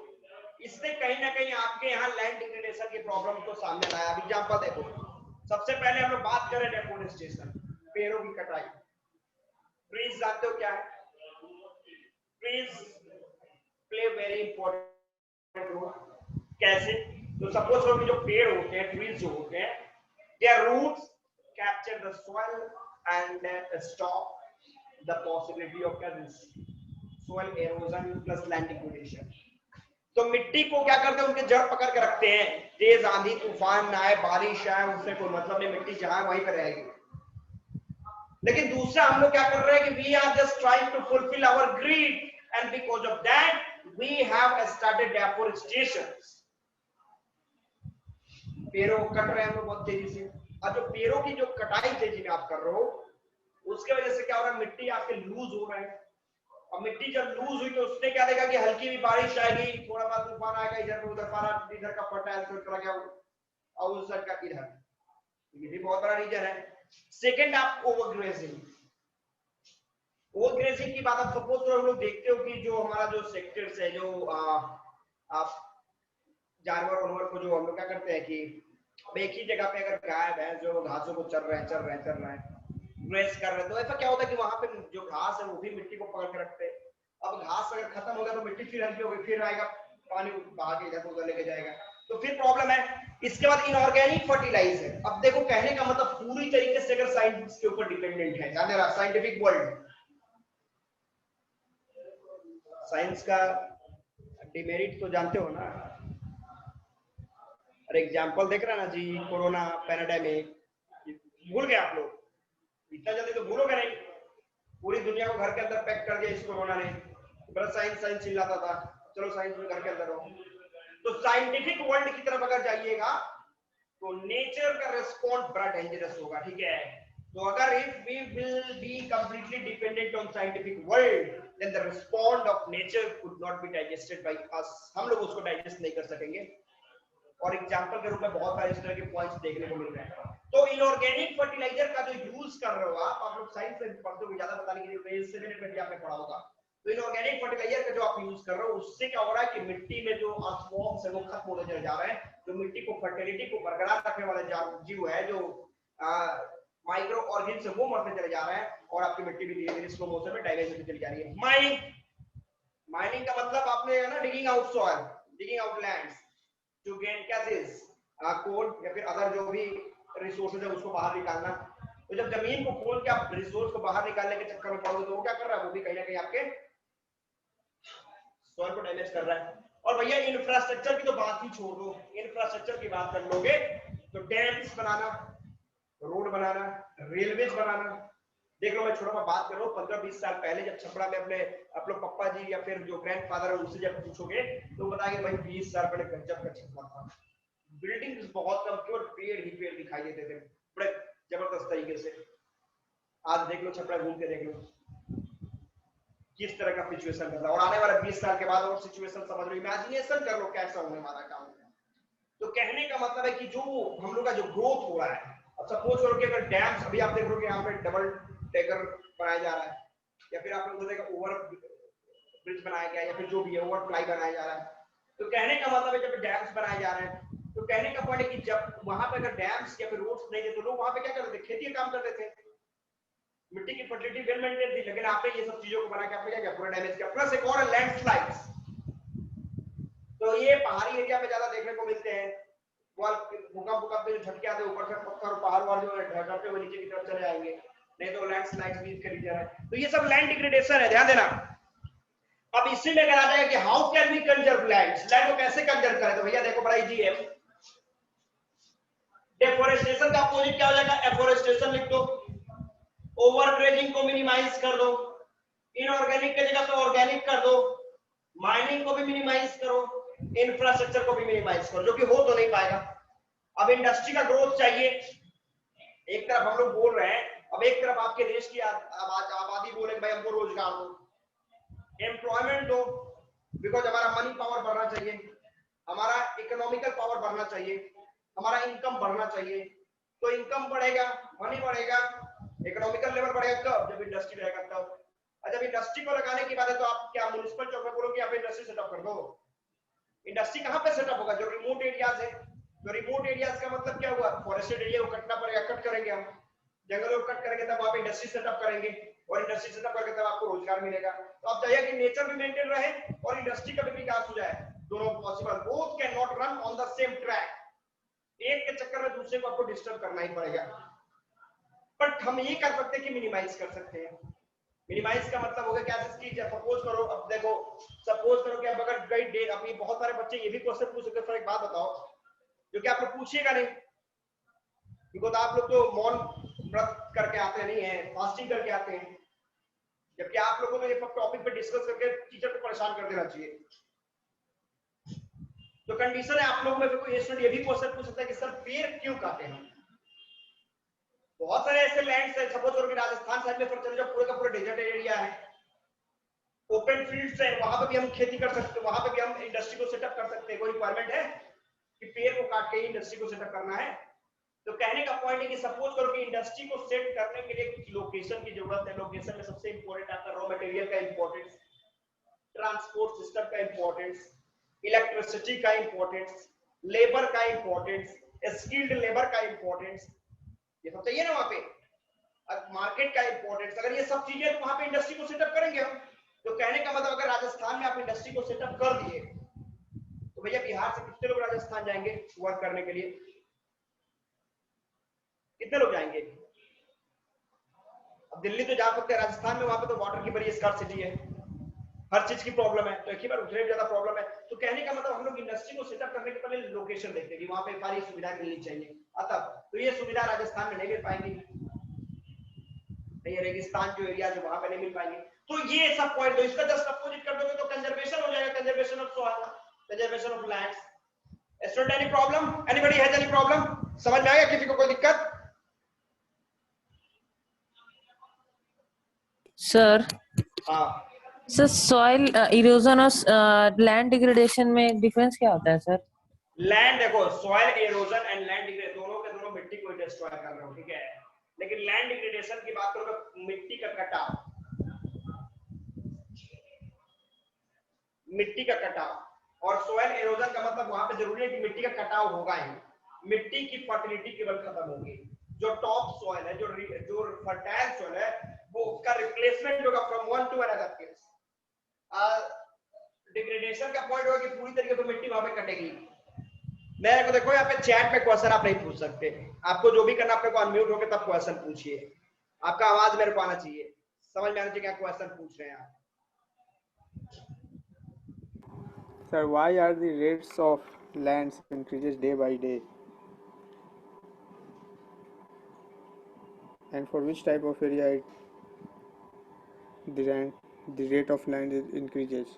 इससे कहीं ना कहीं आपके यहाँ लैंड डिग्रेडेशन की प्रॉब्लम को सामने लाया। अब एग्जांपल देखो, सबसे पहले हम लोग बात करें डेफोरेस्टेशन, पेड़ों की कटाई। ट्रीज जानते हो क्या है? Trees play very important role. कैसे? तो सपोज करो कि जो पेड़ होते हैं, ट्रीज जो होते हैं, their roots capture the soil and stop the possibility of soil erosion plus land degradation. तो मिट्टी को क्या करते हैं, उनके जड़ पकड़ के रखते हैं। तेज आंधी तूफान आए, बारिश आए, उससे कोई मतलब नहीं, मिट्टी जहां वहीं पर रहेगी। लेकिन दूसरा हम लोग क्या कर रहे हैं कि we are just trying to fulfil our greed, and because of that we have started deforestation. पेड़ों कट रहे हैं हम लोग बहुत तेजी से, और जो पेड़ों की जो कटाई तेजी में आप कर रहे हो उसके वजह से क्या हो रहा है, मिट्टी आपके लूज हो रहा है, और मिट्टी जब लूज हुई तो उसने क्या देखा कि हल्की भी बारिश आएगी, थोड़ा बहुत तूफान आएगा, इधर उधर पारा, इधर का फर्टाइल सोइल चला गया और उस साइड का इधर, ये भी बहुत बड़ा रीजन है। सेकंड आप ओवरग्रेजिंग, ओवरग्रेजिंग की बात आप सपोज करो, हम लोग देखते हो कि जो हमारा जो सेक्टर्स है, जो आप जानवर वानवर को जो हम लोग क्या करते हैं कि अब एक ही जगह पे अगर गाय भैंस जो घासों को चर रहे हैं ग्रेस कर रहे हैं, तो ऐसा क्या होता है कि वहां पे जो घास है वो भी मिट्टी को पकड़ के रखते हैं। अब घास अगर खत्म हो गया तो मिट्टी फिर हल्की हो गई, फिर आएगा पानी बहा के इधर उधर लेके जाएगा, तो फिर प्रॉब्लम है। इसके बाद इनऑर्गेनिक फर्टिलाइजर, अब देखो कहने का मतलब पूरी तरीके से अगर साइंस के ऊपर डिपेंडेंट है, जाने रहा साइंटिफिक वर्ल्ड, साइंस का डिमेरिट तो जानते हो ना। और एग्जांपल देख रहे हैं ना जी, कोरोना पैंडेमिक, भूल गए आप लोग, इतना जल्दी तो भूलोगे नहीं, पूरी दुनिया को घर के अंदर पैक कर दिया इस कोरोना ने। बड़ा साइंस चिल्लाता था, चलो साइंस में घर के अंदर रहो। तो साइंटिफिक वर्ल्ड की तरफ अगर जाइएगा तो नेचर का रिस्पॉन्स बड़ा डेंजरस होगा, ठीक है। तो अगर if we will be completely dependent on scientific world then the response of nature could not be digested by us, हम लोग उसको डाइजेस्ट नहीं कर सकेंगे। और एग्जांपल के रूप में बहुत सारे इस तरह के पॉइंट्स देखने को मिल रहे हैं। तो इनऑर्गेनिक फर्टिलाइजर का जो यूज कर रहे हो आप लोग साइंस से पढ़ते हो, ज्यादा बताने की जरूरत नहीं, 7 मिनट में आपने पढ़ा होगा। तो इनऑर्गेनिक फर्टिलाइजर का जो आप यूज कर रहे हो उससे क्या हो रहा है कि मिट्टी में जो अर्थवॉर्म्स है वो खत्म होने चले जा रहे हैं, जो मिट्टी को फर्टिलिटी को बरकरार रखने वाले जीव है, जो माइक्रो ऑर्गेनिज्म है, वो मरते चले जा रहे हैं, और आपकी मिट्टी भी धीरे धीरे स्लो मोशन में डाइवर्ट होती चली जा रही है। माइनिंग का मतलब आपने ना digging out soil, digging out lands to gain gases coal या फिर अदर जो भी रिसोर्सेज है उसको बाहर निकालना। तो जब जमीन को खोल के आप रिसोर्स को बाहर निकालने के चक्कर में पड़ोगे तो वो क्या कर रहा है, वो भी कहीं ना कहीं आपके सॉइल को डैमेज कर रहा है। और भैया इंफ्रास्ट्रक्चर की तो बात ही छोड़ दो, इंफ्रास्ट्रक्चर की बात कर लोगे तो डैम्स बनाना, रोड बनाना, रेलवेज बनाना। देख लो मैं छोटा सा बात कर रहा हूँ, 15-20 साल पहले जब छपरा में अपने आप लोग पप्पा जी या फिर जो ग्रैंडफादर है उनसे जब पूछोगे तो बताएंगे भाई 20 साल पहले गजब का छपरा था, बिल्डिंग्स बहुत कम थी और पेड़ ही पेड़ दिखाई देते थे बड़े जबरदस्त तरीके से। आज देख लो छपरा घूम के देख लो किस तरह का सिचुएशन था, और आने वाला 20 साल के बाद और सिचुएशन समझ लो, इमेजिनेशन कर लो कैसा होने वाला काम। तो कहने का मतलब है कि जो हम लोग का जो ग्रोथ हो रहा है, अब सपोज करो कि अगर डैम्स, अभी आप देख लो कि यहाँ पे डबल डेकर बनाया जा रहा है, या फिर आप लोग बोलेगा ओवर ब्रिज बनाया गया, या फिर जो भी है ओवर फ्लाई बनाया जा रहा है। तो कहने का मतलब है जब डैम्स बनाए जा रहे हैं तो कहने का पॉइंट है कि जब वहां पे अगर डैम्स या फिर रोड्स नहीं थे तो लोग वहां पे क्या करते थे, खेती का काम करते थे, मिट्टी की फर्टिलिटी वेल मेंटेन थी। लेकिन आपने ये सब चीजों को बना के आपने क्या किया, पूरा डैमेज किया। प्लस एक और लैंडस्लाइड्स, तो ये पहाड़ी एरिया में ज्यादा देखने को मिलते हैं। भूकंप में जो झटके आते हैं ऊपर से पत्थर पहाड़ वार जो है ढलते हुए नीचे की तरफ चले जाएंगे, नहीं तो लैंडस्लाइड्स भी इसके रीजन है। तो ये सब लैंड डिग्रेडेशन है, ध्यान देना। अब इसी में कहा जाएगा कि how can we conserve lands, land को कैसे कंजर्व करें। तो भैया देखो बड़ा इजी है, डेफोरेस्टेशन का अपोजिट क्या हो जाएगा, एफोरेस्टेशन लिख दो, ओवरग्रेजिंग को मिनिमाइज कर दो, इनऑर्गेनिक की जगह पे ऑर्गेनिक कर दो, माइनिंग को भी मिनिमाइज करो, इंफ्रास्ट्रक्चर को भी मिनिमाइज करो, जो कि हो तो नहीं पाएगा। अब इंडस्ट्री का ग्रोथ चाहिए, एक तरफ हम लोग बोल रहे हैं, अब एक तरफ आपके देश की आबादी बोले भाई हमको रोजगार दो, एम्प्लॉयमेंट दो, बिकॉज हमारा मनी पावर बढ़ना चाहिए, हमारा इकोनॉमिकल पावर बढ़ना चाहिए, हमारा इनकम बढ़ना चाहिए। तो इनकम बढ़ेगा, मनी बढ़ेगा, इकोनॉमिकल लेवल बढ़ेगा कब, जब इंडस्ट्री रहेगा तब। और जब इंडस्ट्री को लगाने की बात है तो आप क्या म्युनिसिपल चौक में बोलोगे आप इंडस्ट्री सेटअप कर दो। इंडस्ट्री कहां पे सेटअप होगा, जो रिमोट एरियाज है। तो रिमोट एरियाज का मतलब क्या हुआ, फॉरेस्टेड एरिया को कटना पड़ेगा, कट करेंगे हम, जंगलों को कट करेंगे तब आप इंडस्ट्री सेटअप करेंगे, और इंडस्ट्री सेटअप करके तब आपको रोजगार मिलेगा। तो आप चाहिए कि नेचर भी मेंटेन रहे और इंडस्ट्री का भी विकास हो जाए, दोनों possible, both can not run on the same track. एक के चक्कर में दूसरे को आपको डिस्टर्ब करना ही पड़ेगा। बट हम ये कर सकते हैं कि मिनिमाइज कर सकते हैं। मिनिमाइज का मतलब हो गया क्या चीज, सपोज करो, अब देखो सपोज करो कि अब अगर कई डे, अब ये बहुत सारे बच्चे ये भी क्वेश्चन पूछ सकते हैं, एक बात बताओ जो कि आप लोग पूछिएगा नहीं, बिकॉज आप लोग तो मौन व्रत करके आते नहीं है, फास्टिंग करके आते हैं, जबकि आप लोगों को ये टॉपिक पे डिस्कस करके टीचर को परेशान कर देना चाहिए। तो कंडीशन है आप लोगों में कोई स्टूडेंट ये भी क्वेश्चन पूछ सकता है कि सर पेड़ क्यों काटे हम? बहुत सारे ऐसे लैंड्स है, सपोज करो कि राजस्थान साइड में पर चले जाओ, पूरे का पूरा डेजर्ट एरिया है, ओपन फील्ड्स है, वहां पे भी हम खेती कर सकते हैं, वहां पे भी हम इंडस्ट्री को सेटअप कर सकते हैं। कोई रिक्वायरमेंट है कि पेड़ को काट के इंडस्ट्री को सेटअप करना है? तो कहने का पॉइंट है कि सपोज करो कि इंडस्ट्री को सेट करने के लिए कुछ लोकेशन की जरूरत है। लोकेशन में सबसे इंपॉर्टेंट आता है रॉ मटेरियल का इंपॉर्टेंस, ट्रांसपोर्ट सिस्टम का इंपॉर्टेंस, इलेक्ट्रिसिटी का इंपॉर्टेंस, लेबर का इंपॉर्टेंस, स्किल्ड लेबर का इंपॉर्टेंस, ये सब चाहिए ना वहां पे, मार्केट का इंपॉर्टेंस। अगर ये सब चीजें तो वहां पे इंडस्ट्री को सेटअप करेंगे हम। तो कहने का मतलब अगर राजस्थान में आप इंडस्ट्री को सेटअप कर दिए तो भैया बिहार से कितने लोग राजस्थान जाएंगे वर्क करने के लिए? कितने लोग जाएंगे? अब दिल्ली तो जा सकते हैं, राजस्थान में वहां पे तो वाटर की बड़ी स्कार्सिटी है, हर चीज की प्रॉब्लम है, तो एक ही बार उतने ज्यादा प्रॉब्लम है। तो कहने का मतलब हम लोग इंडस्ट्री को सेटअप करने के पहले लोकेशन देखते हैं कि वहां पे सारी सुविधा मिलनी चाहिए। अतः तो ये सुविधा राजस्थान में नहीं मिल पाएंगी, ये रेगिस्तान जो एरिया जो वहां पे नहीं मिल पाएंगे। तो ये सब पॉइंट, तो इसका जस्ट अपोजिट कर दोगे तो कंजर्वेशन हो जाएगा, conservation of soil, conservation of lands. Student any problem? Anybody has any problem? समझ में आया किसी को कोई दिक्कत? सर हाँ सर, सॉइल इरोजन और लैंड डिग्रेडेशन में डिफरेंस क्या होता है सर? लैंड देखो, soil erosion and land degradation दोनों के दोनों मिट्टी को डिस्ट्रॉय कर रहे हो, ठीक है। लेकिन लैंड डिग्रेडेशन की बात करो तो मिट्टी का कटाव, मिट्टी का कटाव। और सॉइल इरोजन का मतलब वहां पे जरूरी है कि मिट्टी का कटाव होगा ही, मिट्टी की फर्टिलिटी केवल खत्म होगी। जो टॉप सॉइल है, जो फर्टाइल सॉइल है, वो उसका रिप्लेसमेंट होगा from one two another place. Degradation का पॉइंट होगा कि पूरी तरीके से मिट्टी वहां पे कटेगी। मेरे को देखो यहाँ पे चैट में क्वेश्चन आप नहीं पूछ सकते, आपको जो भी करना अपने को अनम्यूट होकर तब क्वेश्चन पूछिए, आपका आवाज मेरे को आना चाहिए, समझ में आना चाहिए क्या क्वेश्चन पूछ रहे हैं आप। Sir, why are the rates of lands increases day by day? And for which type of area the rate of land increases?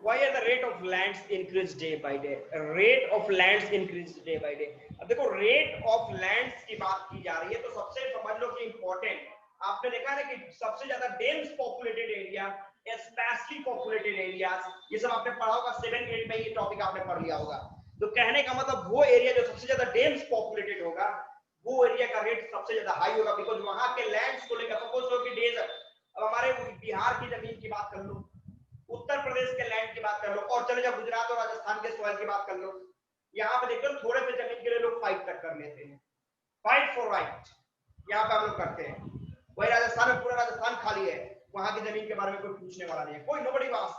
Why are the rate of lands increase day by day? Rate of lands increase day by day. अब देखो rate of lands की बात की जा रही है तो सबसे समझ लो कि important, आपने देखा है कि सबसे ज्यादा dense populated area, sparsely populated areas, ये सब आपने पढ़ा होगा 7-8 में, ये टॉपिक आपने पढ़ लिया होगा। तो कहने का मतलब वो एरिया जो सबसे ज्यादा dense populated होगा वो एरिया का रेट सबसे ज्यादा हाई होगा, बिकॉज वहां के लैंड्स को लेकर सपोज करो कि डेजर्ट, अब हमारे बिहार की जमीन की बात कर लो, उत्तर प्रदेश के लैंड की बात कर लो, और चले जाओ गुजरात और राजस्थान के सॉइल की बात कर लो, यहाँ पे देखो थोड़े से जमीन के लिए लोग फाइट तक कर लेते हैं, फाइट फॉर राइट यहाँ पे हम लोग करते हैं। वही राजस्थान में पूरा राजस्थान खाली है, वहां की जमीन के बारे में कोई पूछने वाला नहीं है, कोई नोबडी वांट्स,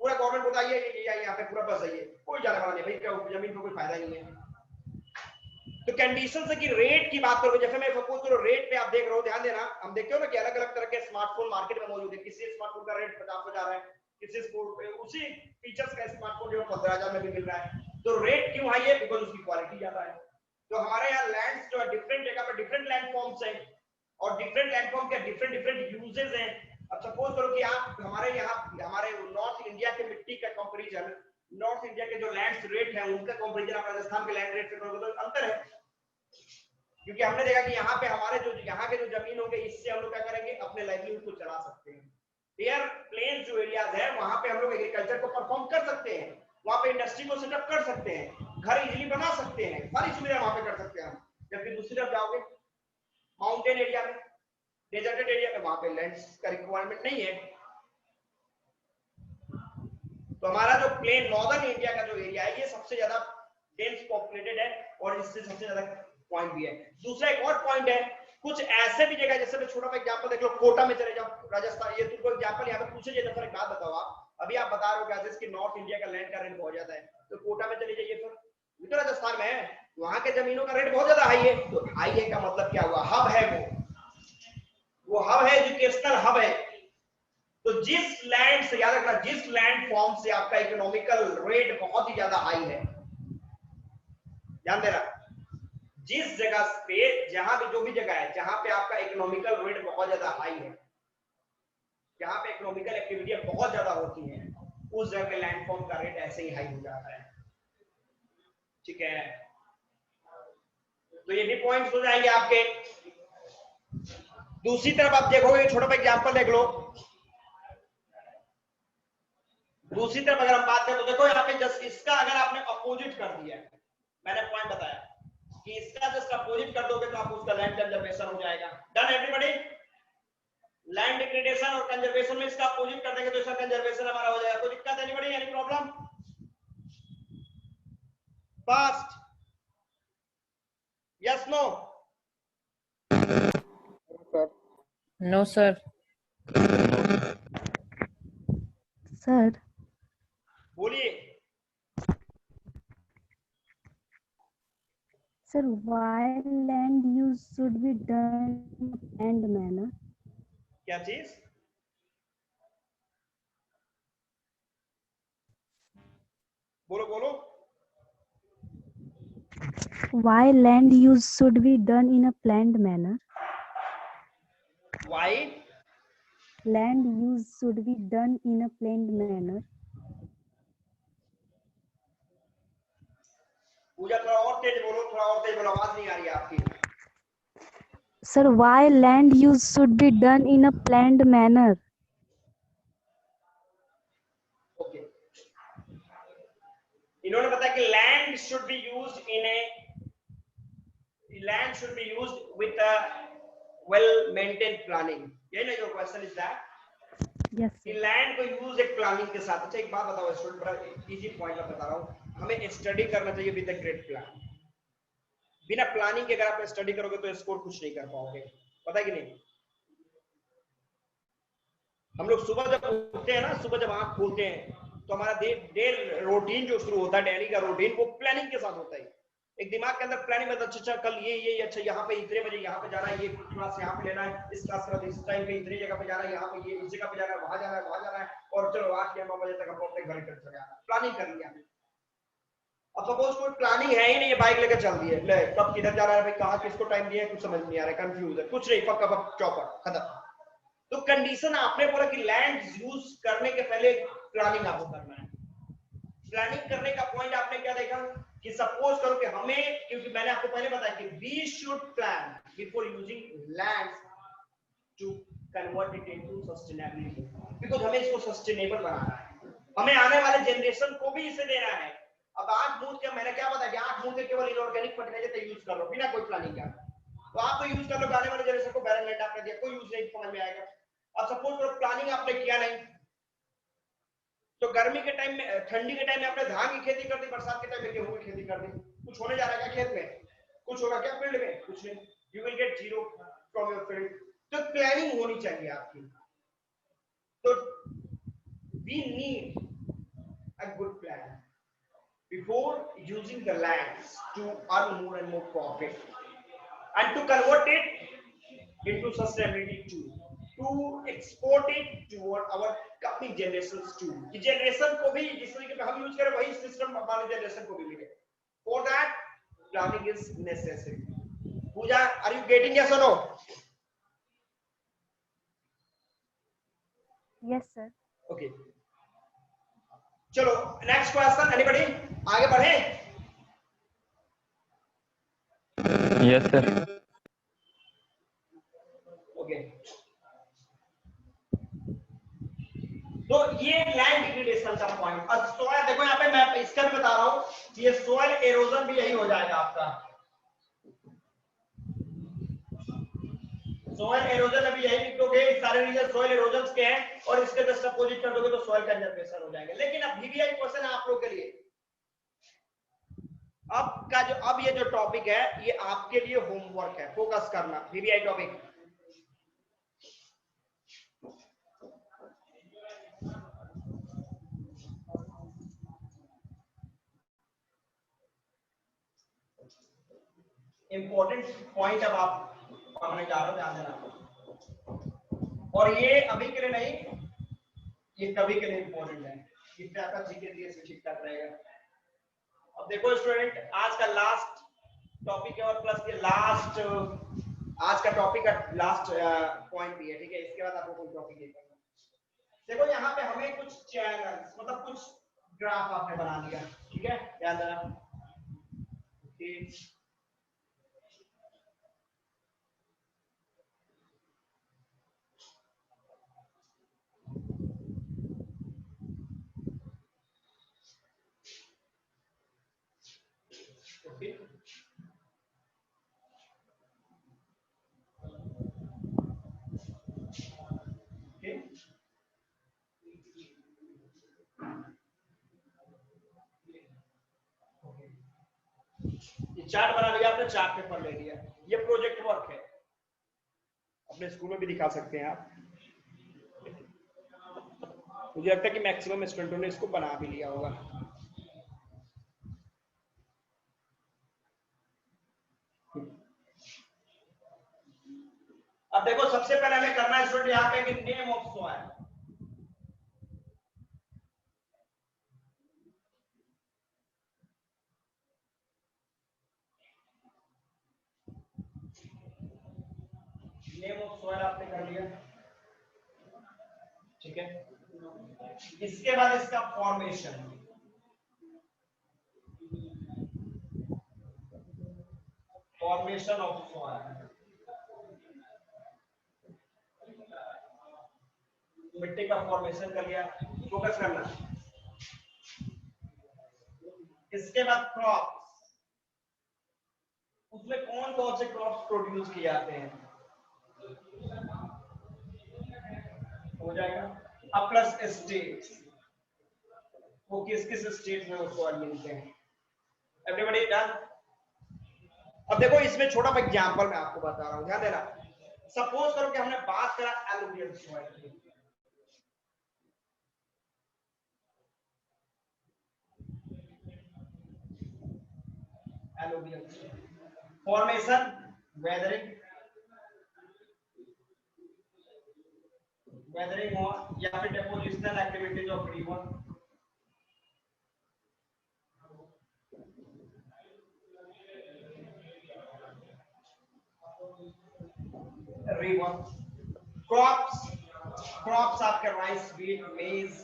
पूरा गवर्नमेंट बताइए कि यहाँ पे पूरा बस आइए, कोई जाने वाला नहीं, भाई क्या जमीन को कोई फायदा नहीं है। तो कंडीशन से कि रेट की बात करोगे, जैसे मैं सपोज करो रेट पे आप देख रहे हो, ध्यान देना, हम देखते हो ना कि अलग अलग तरह के स्मार्टफोन मार्केट में मौजूद है, किसी स्मार्टफोन का रेट 50,000 है, किसी उसी फीचर्स का स्मार्टफोन जो 15,000 में भी मिल रहा है। तो रेट क्यों हाई है? बिकॉज उसकी क्वालिटी ज्यादा है। तो हमारे यहाँ लैंड्स जो है डिफरेंट जगह पे डिफरेंट लैंड फॉर्म्स हैं, और डिफरेंट लैंड फॉर्म के डिफरेंट डिफरेंट यूजेस हैं। अब सपोज करो कि आप हमारे यहाँ हमारे नॉर्थ इंडिया के मिट्टी का कंपैरिजन, नॉर्थ इंडिया के जो लैंड रेट है उनका कंपैरिजन आप राजस्थान के लैंड रेट से करोगे तो अंतर है, क्योंकि हमने देखा कि यहाँ पे हमारे जो यहाँ के जो जमीन होंगे इससे हम लोग क्या करेंगे, अपने लाइवलीहुड को चला सकते हैं। एयर प्लेन जो एरियाज है वहां पे हम लोग एग्रीकल्चर को परफॉर्म कर सकते हैं, वहां पे इंडस्ट्री को सेटअप कर सकते हैं, घर इजीली बना सकते हैं, सारी सुविधा वहां पे कर सकते हैं हम। जबकि दूसरी तरफ जाओगे माउंटेन एरिया में, डेजर्टेड एरिया में, वहां पे लैंड का रिक्वायरमेंट नहीं है। तो हमारा जो प्लेन नॉर्दर्न इंडिया का जो एरिया है ये सबसे ज्यादा डेंस पॉपुलेटेड है और इससे सबसे ज्यादा पॉइंट भी है। दूसरा एक और पॉइंट है, कुछ ऐसे भी जगह, जैसे मैं छोटा सा एग्जांपल देख लो, कोटा में चले जाओ राजस्थान, ये तुमको एग्जांपल यहाँ पे पूछे जाए तो फिर एक बात बताओ, आप अभी आप बता रहे हो कि नॉर्थ इंडिया का लैंड का रेट बहुत ज्यादा है, तो कोटा में चले जाइए, फिर तो राजस्थान में है, वहां के जमीनों का रेट बहुत ज्यादा हाई है। तो हाई है का मतलब क्या हुआ? हब है, वो हब है, एजुकेशनल हब है। तो जिस लैंड से, याद रखना, जिस लैंड फॉर्म से आपका इकोनॉमिकल रेट बहुत ही ज्यादा हाई है, ध्यान देना, जिस जगह पे, जहां भी जो भी जगह है जहां पे आपका इकोनॉमिकल रेट बहुत ज्यादा हाई है, जहाँ पे इकोनॉमिकल एक्टिविटी बहुत ज्यादा होती है उस जगह लैंडफॉर्म का रेट ऐसे ही हाई हो जाता है। ठीक है, तो ये भी पॉइंट्स हो जाएंगे आपके। दूसरी तरफ आप देखोगे, छोटा सा एग्जांपल देख लो। दूसरी तरफ अगर हम बात करें तो देखो यहाँ पे जस्ट इसका अगर आपने अपोजिट कर दिया है, मैंने पॉइंट बताया कि इसका जस्ट अपोजिट कर दोगे तो आप उसका लैंड कंजर्वेशन हो जाएगा। Done everybody? लैंड डिग्रेडेशन और कंजर्वेशन में इसका अपोजिट कर देंगे तो इसका कंजर्वेशन हमारा हो जाएगा। कोई दिक्कत है? Anybody? Any problem? Fast? Yes no? No sir. Sir बोलिए। sir, why land use should be done in a planned manner? क्या चीज? बोलो बोलो। Why land use should be done in a planned manner? Why? Land use should be done in a planned manner. पूजा थोड़ा और तेज बोलो, थोड़ा और तेज बोलो, आवाज नहीं आ रही है आपकी। Sir, why land use should be done in a planned manner? Okay. इन्होंने बताया कि land should be used with a well-maintained planning. यही ना जो क्वेश्चन इज दैट? Yes. कि लैंड को यूज एक प्लानिंग के साथ। अच्छा एक बात बताओ स्टूडेंट, बड़ा इजी पॉइंट मैं बता रहा हूँ, हमें स्टडी करना चाहिए विद अ ग्रेट प्लान। बिना प्लानिंग के अगर आप स्टडी करोगे तो स्कोर कुछ नहीं कर पाओगे, पता है कि नहीं? हम लोग सुबह जब उठते हैं ना, सुबह जब आंख खोलते हैं तो हमारा डे रूटीन जो शुरू होता है, डेली का रूटीन, वो प्लानिंग के साथ होता है। एक दिमाग के अंदर प्लानिंग में, अच्छा कल ये अच्छा यहाँ पे इतने बजे यहाँ पे जाना है, ये क्लास यहाँ पे लेना है, इस क्लास का इस टाइम पे इतनी जगह पे जाना है, यहाँ पे ये इस जगह पे जाना है, वहां जाना है, वहां जाना है, और चलो 8 या 9 बजे तक हम अपने घर चले जाना। प्लानिंग कर लिया। अब सपोज कोई प्लानिंग है ही नहीं, ये बाइक लेकर चल दी है, ले कब किधर जा रहा है भाई, कहाँ किसको टाइम दिया है, कुछ समझ नहीं आ रहा है, कंफ्यूज है, कुछ नहीं, पक्का पक चौपट खत्म। तो कंडीशन आपने बोला कि लैंड यूज करने के पहले प्लानिंग आपको करना है। प्लानिंग करने का पॉइंट आपने क्या देखा कि सपोज करो कि हमें, क्योंकि मैंने आपको पहले बताया कि we should plan before using land to convert it into sustainability, because हमें इसको सस्टेनेबल बनाना है, हमें आने वाले जनरेशन को भी इसे देना है। अब आंख मूंद के मैंने क्या बताया कि आंख मूंद के केवल इनऑर्गेनिक फर्टिलाइजर यूज कर लो बिना कोई प्लानिंग का, तो आप तो यूज कर लो, आने वाले जनरेशन को बैरन लैंड आपने दिया, कोई यूज नहीं समझ में आएगा। अब सपोज करो प्लानिंग आपने किया नहीं, तो गर्मी के टाइम में, ठंडी के टाइम में आपने धान की खेती कर दी, बरसात के टाइम में गेहूं की खेती कर दी, कुछ होने जा रहा है क्या खेत में? कुछ होगा क्या फील्ड में? कुछ नहीं, you will get zero from your field. तो प्लानिंग होनी चाहिए आपकी। तो we need a good plan before using the lands to earn more and more profit and to convert it into sustainability too, to export it toward our coming generations too, कि generation को भी जिस तरीके पे हम use करें वही system हमारे जनरेशन को भी मिले। For that planning is necessary. Pooja, are you getting yes or no? Yes, sir. Okay. चलो नेक्स्ट क्वेश्चन, एनीबॉडी? आगे बढ़े? Yes sir. ओके, तो ये लैंड डिग्रेडेशन का पॉइंट। अब सोयल देखो यहाँ पे मैं इसका भी बता रहा हूँ, ये सोयल एरोजन भी यही हो जाएगा आपका। सोयल एरोजन अभी यही लिखोगे, सारे रीजन सोयल एरोजन के हैं, और इसके जस्ट अपोजिट कर दोगे तो सोयल कंजर्वेशन हो जाएगा। लेकिन अब वीवीआई क्वेश्चन है आप लोग के लिए, अब ये जो टॉपिक है ये आपके लिए होमवर्क है, फोकस करना वीवीआई टॉपिक। इंपॉर्टेंट पॉइंट अब आप पढ़ने जा रहे हो, ध्यान देना। और ये अभी के लिए नहीं, ये कभी के लिए इंपॉर्टेंट है, इससे आपका जीके जीएस ठीक ठाक रहेगा। अब देखो स्टूडेंट, आज का लास्ट टॉपिक है और प्लस ये लास्ट आज का टॉपिक का लास्ट पॉइंट भी है, ठीक है? इसके बाद आपको कोई टॉपिक नहीं करना। देखो यहाँ पे हमें कुछ चैनल्स मतलब कुछ ग्राफ आपने बना लिया, ठीक है, ध्यान देना। ओके, ये चार्ट बना लिया आपने, चार्ट पेपर ले लिया, ये प्रोजेक्ट वर्क है, अपने स्कूल में भी दिखा सकते हैं आप। मुझे लगता है कि मैक्सिमम स्टूडेंटों ने इसको बना भी लिया होगा। अब देखो सबसे पहले हमें करना है स्टूडेंट यहाँ पे कि name of soil, name of soil आपने कर लिया, ठीक है। इसके बाद इसका फॉर्मेशन, फॉर्मेशन ऑफ सॉइल, मिट्टी का फॉर्मेशन कर लिया, फोकस करना। इसके बाद क्रॉप्स, उसमें कौन कौन से क्रॉप्स प्रोड्यूस किए जाते हैं, हो जाएगा। अब प्लस स्टेट्स, वो किस किस स्टेट में वो सॉइल मिलते हैं, एवरीबॉडी डन। अब देखो इसमें छोटा सा एग्जांपल मैं आपको बता रहा हूं, ध्यान देना। सपोज करो कि हमने बात करा एलुवियल सॉइल की, एलुवियल फॉर्मेशन, वेदरिंग, वेदरिंग हो या फिर डेपोजिशनल activities of river, river. Crops, crops आपके राइस, व्हीट, मेज,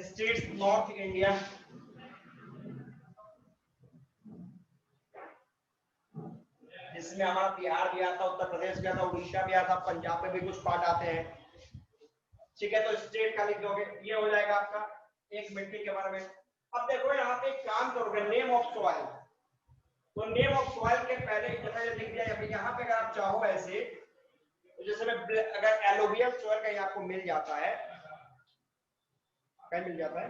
स्टेट्स नॉर्थ इंडिया, जिसमें हमारा बिहार भी आता, उत्तर प्रदेश भी आता, उड़ीसा भी आता, पंजाब में भी कुछ पार्ट आते हैं, ठीक है। तो स्टेट का लिख दोगे, ये हो जाएगा आपका एक मिट्टी के बारे में। अब देखो यहाँ पे एक काम करोगे, नेम ऑफ सॉइल, तो नेम ऑफ सॉइल के पहले जैसा लिख दिया, यहाँ पे अगर आप चाहो ऐसे, तो जैसे मैं अगर एलुवियल सॉइल कहीं आपको मिल जाता है, कहीं मिल जाता है,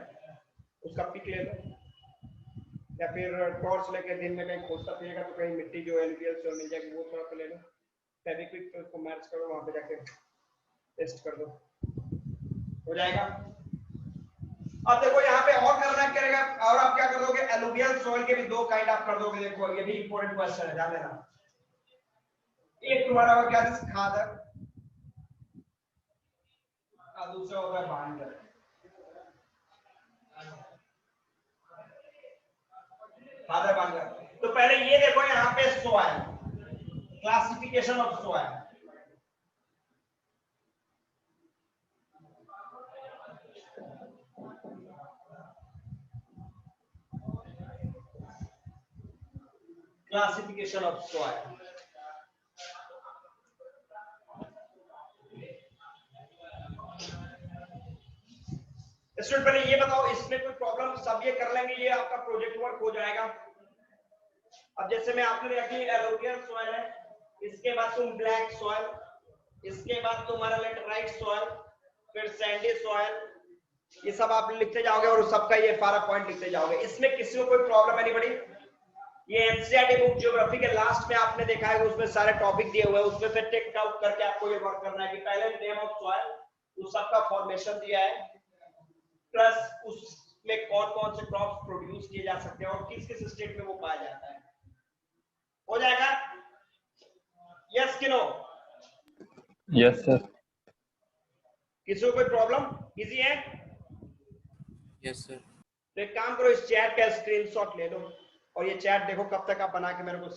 उसका पिक ले लो, या फिर टॉर्च लेके दिन में कहीं खोजता फिरेगा तो कहीं मिट्टी जो एलुवियल सॉइल मिल जाएगी, वो थोड़ा सा ले लो, फेविक्विक से उसको मैच करो, वहां पे जाके टेस्ट कर दो, हो जाएगा। अब देखो यहाँ पे और करना करेगा, और आप क्या कर दोगे, एलुवियल सॉइल के भी दो काइंड आप कर दोगे। देखो ये भी इंपॉर्टेंट क्वेश्चन है, ध्यान देना। एक तुम्हारा होगा क्या, खादर, और दूसरा होगा बांगर। खादर बांगर, तो पहले ये देखो यहाँ पे soil, classification of soil, classification of soil. Student पहले ये बताओ, इसमें कोई प्रॉब्लम, सब ये कर लेंगे, ये आपका प्रोजेक्ट वर्क हो जाएगा। अब जैसे मैं आपने रखी एलुवियल सॉइल है, इसके बाद तुम ब्लैक सॉइल, इसके बाद तुम्हारा लेटराइट सॉइल, फिर सैंडी सॉइल, ये सब आप लिखते जाओगे और सबका ये सारा पॉइंट लिखते जाओगे। इसमें किसी को कोई प्रॉब्लम एनीबॉडी? ये एनसीईआरटी बुक ज्योग्राफी के लास्ट में आपने देखा है, उसमें सारे टॉपिक दिए हुए हैं, उसमें से टेक आउट करके आपको ये वर्क करना है कि पहले नेम ऑफ सॉइल, उस सबका फॉर्मेशन दिया है, प्लस उसमें कौन कौन से क्रॉप्स प्रोड्यूस किए जा सकते हैं और किस किस स्टेट में वो पाया जाता है। हो जाएगा? यस कि नो? Yes sir. किसी को कोई प्रॉब्लम? इजी है? Yes sir. तो एक काम करो, इस चैट का स्क्रीनशॉट ले लो और ये चैट देखो कब तक आप बना के मेरे को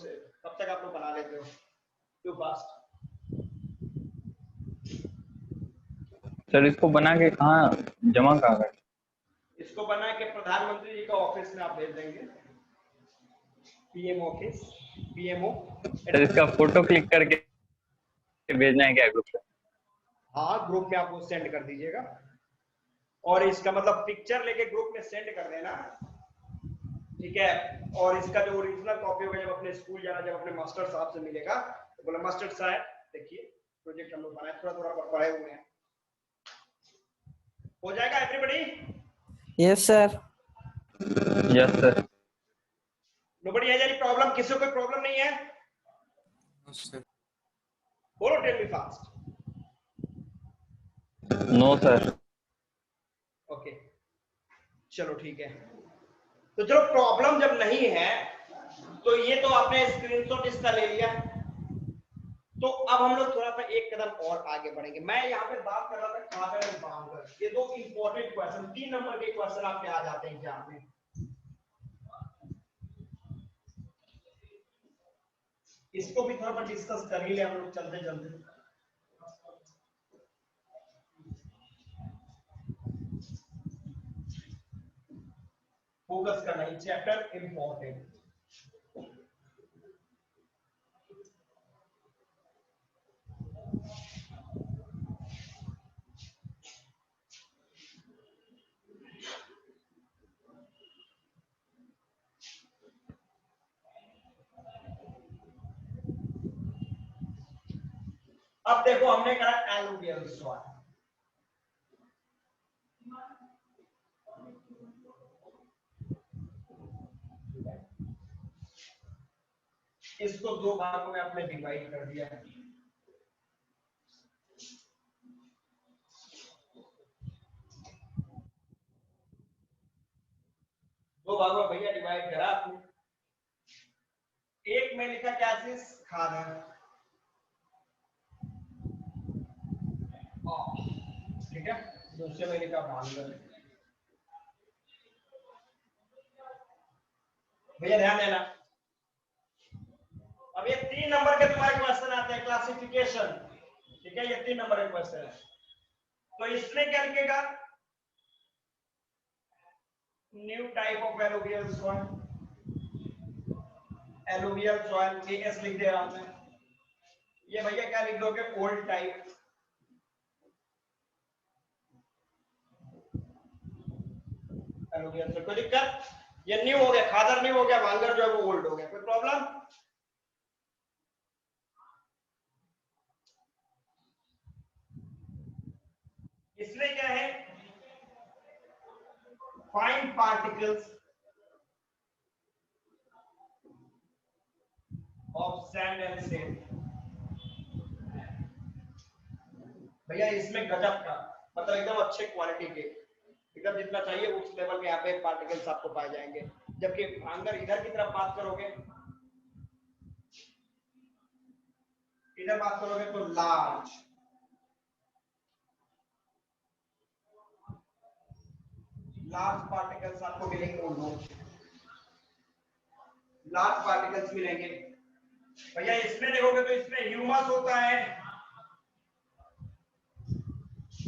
तब तक आप लोग बना लेते हो टू फास्ट। सर इसको बना के कहाँ जमा कहाँ कर? इसको बना के प्रधानमंत्री जी का ऑफिस में आप भेज देंगे, पीएम ऑफिस, पीएमओ। सर इसका फोटो क्लिक करके भेजना है क्या ग्रुप पे? हाँ, ग्रुप में आप वो सेंड कर दीजिएगा, और इसका मतलब पिक्चर लेके ग्रुप में सेंड कर देना, ठीक है। और इसका जो ओरिजिनल कॉपी होगा जब अपने स्कूल जाना, जब अपने मास्टर साहब से मिलेगा तो बोला मास्टर साहब देखिए प्रोजेक्ट हम लोग बनाए, थोड़ा थोड़ा पढ़े हुए हैं। हो जाएगा everybody? Yes sir. Yes sir. Nobody has any problem? किसी को कोई प्रॉब्लम नहीं है? बोलो, tell me fast. No sir. Okay, चलो ठीक है। तो जो प्रॉब्लम जब नहीं है तो ये तो आपने स्क्रीनशॉट इसका ले लिया, तो अब हम लोग थोड़ा सा एक कदम और आगे बढ़ेंगे। मैं यहाँ पे बात कर रहा था खादर एंड बांगर, ये दो इंपॉर्टेंट क्वेश्चन, 3 नंबर के क्वेश्चन आपके आ जाते हैं एग्जाम में। इसको भी थोड़ा डिस्कस कर ही ले हम लोग चलते चलते। फोकस करना, ये चैप्टर इंपॉर्टेंट। अब देखो हमने करा एलुवियल सॉइल, इसको दो भागों में आपने डिवाइड कर दिया है। दो भागों में भैया डिवाइड करा आपने। एक में लिखा क्या चीज? खादर, ठीक है। दूसरे में लिखा बांगर। भैया ध्यान देना, अब ये 3 नंबर के तुम्हारे क्वेश्चन आते हैं क्लासिफिकेशन, ठीक है। ये 3 नंबर के क्वेश्चन है, तो इसमें क्या लिखेगा? New type of alluvial soil, alluvial soil S लिख दे रहा हूं मैं। ये भैया क्या लिख दोगे? Old type, alluvial soil. कोई दिक्कत? ये न्यू हो गया, खादर न्यू हो गया, बांगर जो है वो ओल्ड हो गया। कोई प्रॉब्लम? इसमें क्या है? Fine particles of sand and send. भैया इसमें गजब का, मतलब एकदम अच्छे क्वालिटी के, एकदम जितना चाहिए उस लेवल के यहाँ पे पार्टिकल्स आपको पाए जाएंगे। जबकि बांगर इधर की तरफ बात करोगे, इधर बात करोगे तो लार्ज, लार्ज पार्टिकल्स आपको मिलेंगे, लार्ज पार्टिकल्स मिलेंगे। भैया इसमें देखोगे तो इसमें ह्यूमस होता है,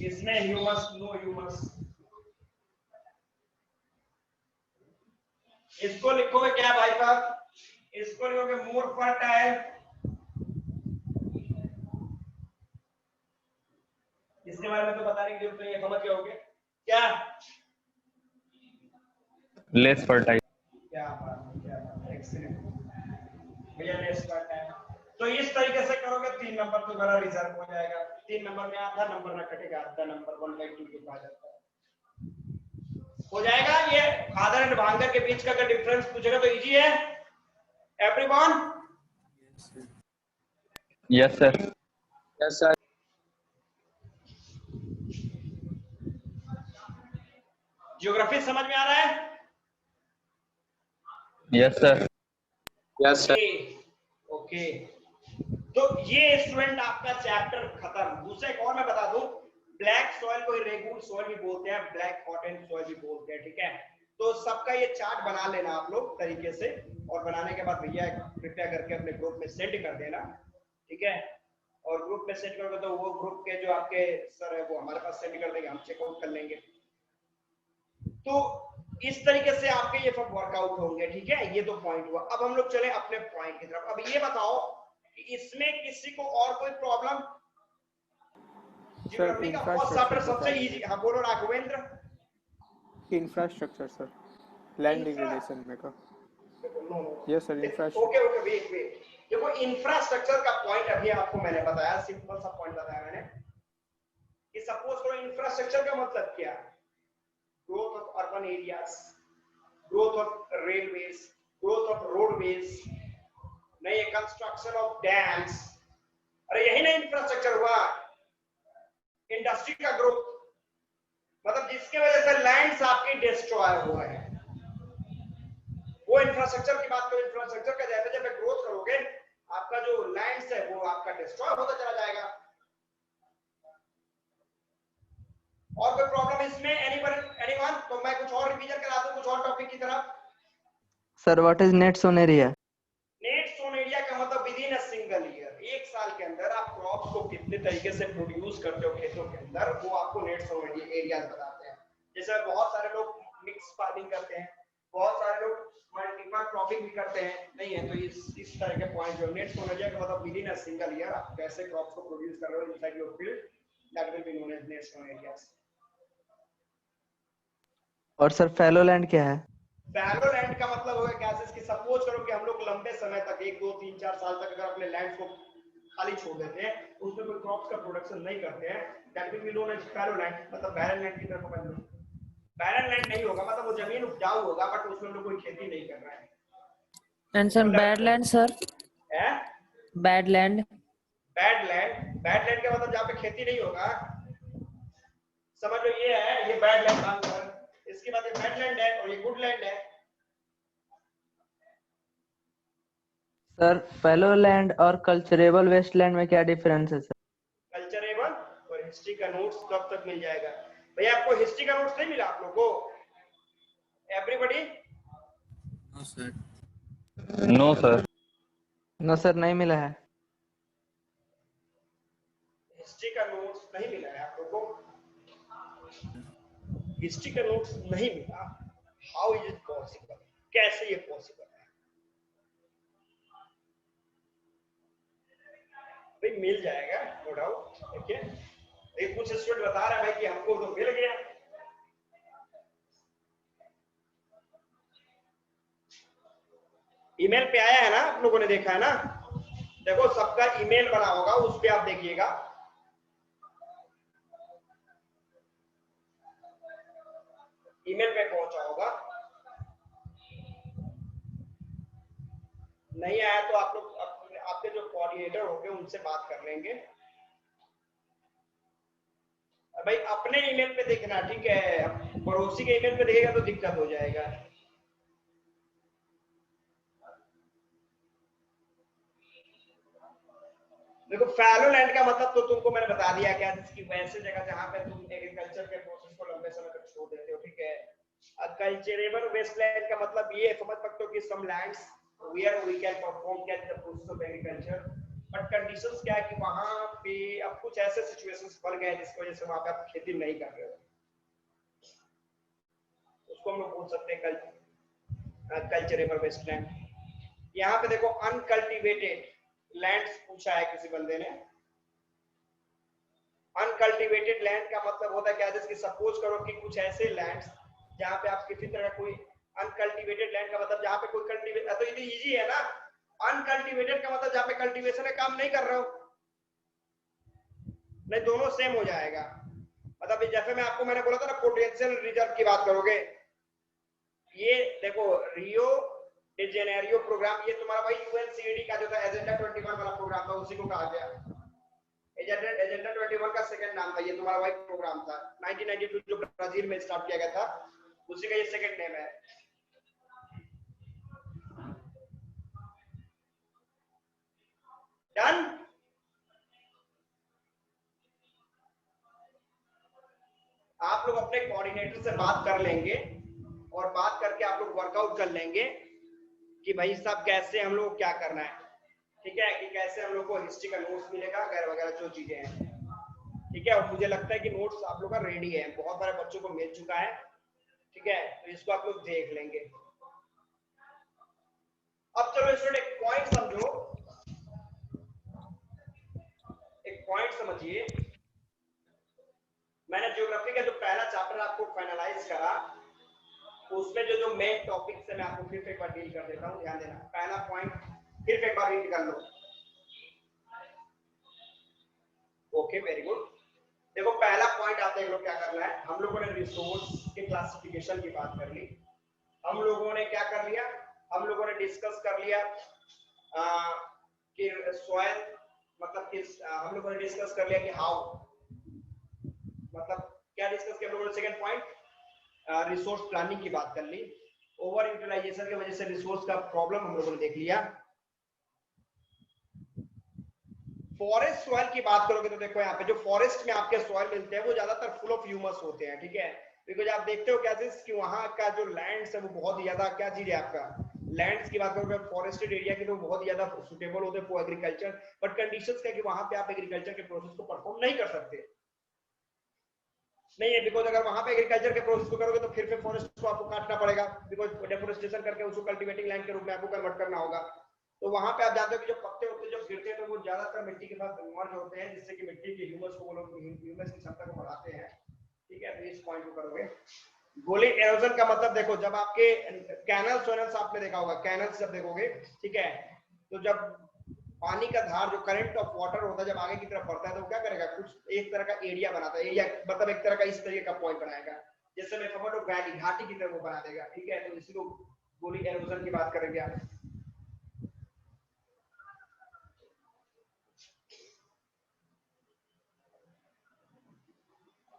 इसमें ह्यूमस, नो ह्यूमस। इसको लिखोगे क्या भाई साहब? इसको लिखोगे मोर फर्टाइल, इसके बारे में तो बताने की जरूरत नहीं है, समझ गए होगे क्या? Less fertile. क्या बात है, क्या बात है, एक्सीलेंट भैया, लेस फर्टाइल। तो इस तरीके से करोगे 3 नंबर तो बड़ा रिजर्व हो जाएगा। 3 नंबर में आधा नंबर ना कटेगा, आधा नंबर 1/2 के पास जाता है, हो जाएगा। ये खादर एंड बांगर के बीच का अगर डिफरेंस पूछेगा तो इजी है everyone? Yes sir. Yes sir. Geography समझ में आ रहा है? Yes sir. Yes sir. Okay, तो ये स्टूडेंट आपका चैप्टर खत्म। दूसरा एक और मैं बता दूं, ब्लैक सॉइल को रेगुलर सॉइल भी बोलते हैं, ब्लैक कॉटन सॉइल भी बोलते हैं, ठीक है। तो सबका ये चार्ट बना लेना आप लोग तरीके से, और बनाने के बाद भैया कृपया करके अपने ग्रुप में सेंड कर देना, ठीक है। और ग्रुप में सेंड करोगे तो वो ग्रुप के जो आपके सर है वो हमारे पास सेंड कर देंगे, हम चेकआउट कर लेंगे। तो इस तरीके से आपके ये सब वर्कआउट होंगे, ठीक है। ये तो पॉइंट हुआ। अब हम लोग चले अपने पॉइंट की तरफ। अब ये बताओ कि इसमें किसी को और कोई प्रॉब्लम? ज्योग्राफी का फर्स्ट चैप्टर सबसे इजी। हाँ बोलो Raghavendra. Infrastructure sir, land degradation में का। Yes sir, infrastructure. Okay okay, wait wait. देखो इंफ्रास्ट्रक्चर का पॉइंट अभी आपको मैंने बताया, सिंपल सा पॉइंट बताया मैंने कि सपोज करो इंफ्रास्ट्रक्चर का मतलब क्या है? Growth of urban areas, growth of railways, growth of roadways, नए कंस्ट्रक्शन ऑफ डैम्स। अरे यही ना इंफ्रास्ट्रक्चर हुआ। इंडस्ट्री का ग्रोथ मतलब जिसके वजह से लैंड्स आपकी डिस्ट्रॉय हुआ है, वो इंफ्रास्ट्रक्चर की बात करो। इंफ्रास्ट्रक्चर का जैसे जैसे ग्रोथ करोगे आपका जो लैंड्स है वो आपका डिस्ट्रॉय होता चला जाएगा। और कोई प्रॉब्लम इसमें? एनीवन? तो मैं कुछ और रिवीजन करा दूं कुछ और टॉपिक की तरफ। Sir what is net sown area? Net sown area का मतलब within a single year, एक साल के अंदर आप क्रॉप्स को कितने तरीके से प्रोड्यूस करते हो खेतों के अंदर, वो आपको नेट सोन एरिया बताते हैं। जैसे बहुत सारे लोग मिक्स फार्मिंग करते हैं, बहुत सारे लोग मल्टीपल क्रॉपिंग भी करते हैं, नहीं है? तो इस तरह के पॉइंट जो नेट सोन एरिया का मतलब within a single year आप कैसे क्रॉप्स को प्रोड्यूस कर रहे हो inside your field, that will be known as net sown areas. और सर फैलो लैंड क्या है? फैलो लैंड का मतलब होगा गैसेस की। सपोज करो कि हम लोग लंबे समय तक 1 2 3 4 साल तक अगर अपने लैंड को खाली छोड़ देते हैं, उसमें कोई क्रॉप्स का प्रोडक्शन नहीं करते हैं, that will be known as fallow land. मतलब बैरन लैंड की तरफ समझ लो। बैरन लैंड नहीं होगा मतलब वो जमीन उपजाऊ होगा बट उसमें हम लोग कोई खेती नहीं कर रहे हैं। And sir bad land sir? है बैड लैंड? बैड लैंड का मतलब जहाँ पे खेती नहीं होगा, समझ लो ये है, ये बैड लैंड आंसर। इसके बाद ये बैड लैंड है और ये गुड लैंड है। सर फैलो लैंड और कल्चरेबल वेस्टलैंड में क्या डिफरेंस है सर? कल्चरेबल और हिस्ट्री का नोट्स कब तक मिल जाएगा? भैया आपको हिस्ट्री का नोट्स नहीं मिला आप लोगों को? Everybody? No sir. No sir. No sir, नहीं मिला है। हिस्ट्री का नोट्स नहीं मिला है आप लोगों को? हिस्ट्री का नोट्स नहीं मिला? How is it possible? कैसे ये पॉसिबल है? भाई मिल जाएगा नो डाउट, ठीक है। लेकिन कुछ स्टूडेंट बता रहा है भाई कि हमको तो मिल गया। ईमेल पे आया है ना, आप लोगों ने देखा है ना? देखो सबका ईमेल बना होगा, उस पे आप देखिएगा। ईमेल पे पहुंचा होगा। नहीं आया तो आप लोग आपके जो कोऑर्डिनेटर होंगे उनसे बात कर लेंगे। भाई अपने ईमेल पे देखना, ठीक है। पड़ोसी के ईमेल पे देखेगा तो दिक्कत हो जाएगा। देखो फैलो लैंड का मतलब तो तुमको मैंने बता दिया क्या, जिसकी वैसे जगह जहां पे तुम एग्रीकल्चर के प्रोसेस को लंबे समय तक छोड़ देते हो, ठीक है। कल्चरेबल वेस्टलैंड का मतलब ये समझ सकते हो कि some lands where we can perform the process of agriculture, but conditions क्या है कि वहां पे अब कुछ ऐसे सिचुएशंस बन गए जिसकी वजह से वहां पे आप खेती नहीं कर रहे हो, उसको हम लोग बोल सकते हैं कल्चरेबल वेस्टलैंड। यहाँ पे देखो अनकल्टिवेटेड लैंड्स पूछा है किसी बंदे ने। अनकल्टिवेटेड लैंड का मतलब होता है क्या, जैसे सपोज करो कि कुछ ऐसे लैंड्स जहां पे आप किसी तरह कोई अनकल्टिवेटेड लैंड का मतलब जहां पे कोई कल्टीवेट, तो ये तो इजी है ना। अनकल्टिवेटेड का मतलब जहां पे कल्टीवेशन का काम नहीं कर रहे हो, नहीं दोनों सेम हो जाएगा। मतलब जैसे मैं आपको मैंने बोला था ना पोटेंशियल रिजर्व की बात करोगे, ये देखो रियो डे जेनेरियो प्रोग्राम, ये तुम्हारा भाई यूएनसीईडी का जो था एजेंडा 21 वाला प्रोग्राम था, उसी को कहा गया। एजेंडा 21 का सेकंड नाम था, ये तुम्हारा भाई प्रोग्राम था 1992 जो ब्राजील में स्टार्ट किया गया था, उसी का ये सेकंड नेम है। डन? आप लोग अपने कोऑर्डिनेटर से बात कर लेंगे और बात करके आप लोग वर्कआउट कर लेंगे कि भाई साहब कैसे हम लोग क्या करना है, ठीक है, कि कैसे हम लोग को हिस्ट्री का नोट्स मिलेगा वगैरह वगैरह जो चीजें हैं, ठीक है। और मुझे लगता है कि नोट्स आप लोग का रेडी है, बहुत सारे बच्चों को मिल चुका है, ठीक है, तो इसको आप लोग देख लेंगे। अब चलो स्टूडेंट एक पॉइंट समझो, एक पॉइंट समझिए। मैंने ज्योग्राफी का जो पहला चैप्टर आपको फाइनलाइज करा, उसमें जो मेन टॉपिक से मैं आपको फिर एक बार डील कर देता हूं, ध्यान देना। पहला पॉइंट फिर एक बार रीड कर लो। Okay, very good. देखो पहला पॉइंट आप देख लो क्या करना है। हम लोगों ने रिसोर्स के क्लासिफिकेशन की बात कर ली, हम लोगों ने क्या कर लिया, हम लोगों ने डिस्कस कर लिया कि सॉइल मतलब किस, हम लोगों ने डिस्कस कर लिया कि हाउ, मतलब क्या डिस्कस किया हम लोगों ने। सेकंड पॉइंट रिसोर्स प्लानिंग की बात कर ली, ओवर यूटिलाइजेशन की वजह से रिसोर्स का प्रॉब्लम हम लोगों ने देख लिया। फॉरेस्ट सॉइल की बात करोगे तो देखो यहाँ पे जो फॉरेस्ट में आपके सॉइल मिलते हैं वो ज्यादातर फुल ऑफ ह्यूमस होते हैं, ठीक है, बिकॉज आप देखते हो क्या चीज कि वहां का जो लैंड्स है वो बहुत ही ज्यादा, क्या चीज है आपका लैंड्स की बात करोगे फॉरेस्टेड एरिया की, तो बहुत ज्यादा सुटेबल होते हैं फॉर एग्रीकल्चर, बट कंडीशंस क्या कि वहां पे आप एग्रीकल्चर के प्रोसेस को परफॉर्म नहीं कर सकते, नहीं है, बिकॉज अगर वहां पे एग्रीकल्चर के प्रोसेस को करोगे तो फिर फॉरेस्ट को आपको काटना पड़ेगा, बिकॉज डेफोरेस्टेशन करके उसको कल्टीवेटिंग लैंड के रूप में आपको कन्वर्ट करना होगा। तो वहां पे आप जानते हो कि जो पत्ते होते हैं जो गिरते हैं तो वो ज्यादातर मिट्टी के साथ मर्ज होते हैं, जिससे कि मिट्टी के ह्यूमस को, वो लोग ह्यूमस की क्षमता को बढ़ाते हैं, ठीक है। तो इस पॉइंट को करोगे। गोली एरोजन का मतलब देखो, जब आपके कैनल सोनल्स आपने देखा होगा, कैनल्स जब देखोगे, ठीक है, तो जब पानी का धार जो करंट ऑफ वाटर होता है जब आगे की तरफ बढ़ता है तो क्या करेगा, कुछ एक तरह का एरिया बनाता है, एरिया मतलब एक तरह का इस तरीके का पॉइंट बनाएगा, जैसे मैं समझ लो वैली घाटी की तरह वो बना देगा, ठीक है। तो इसी को गोली एरोजन की बात करेंगे आप।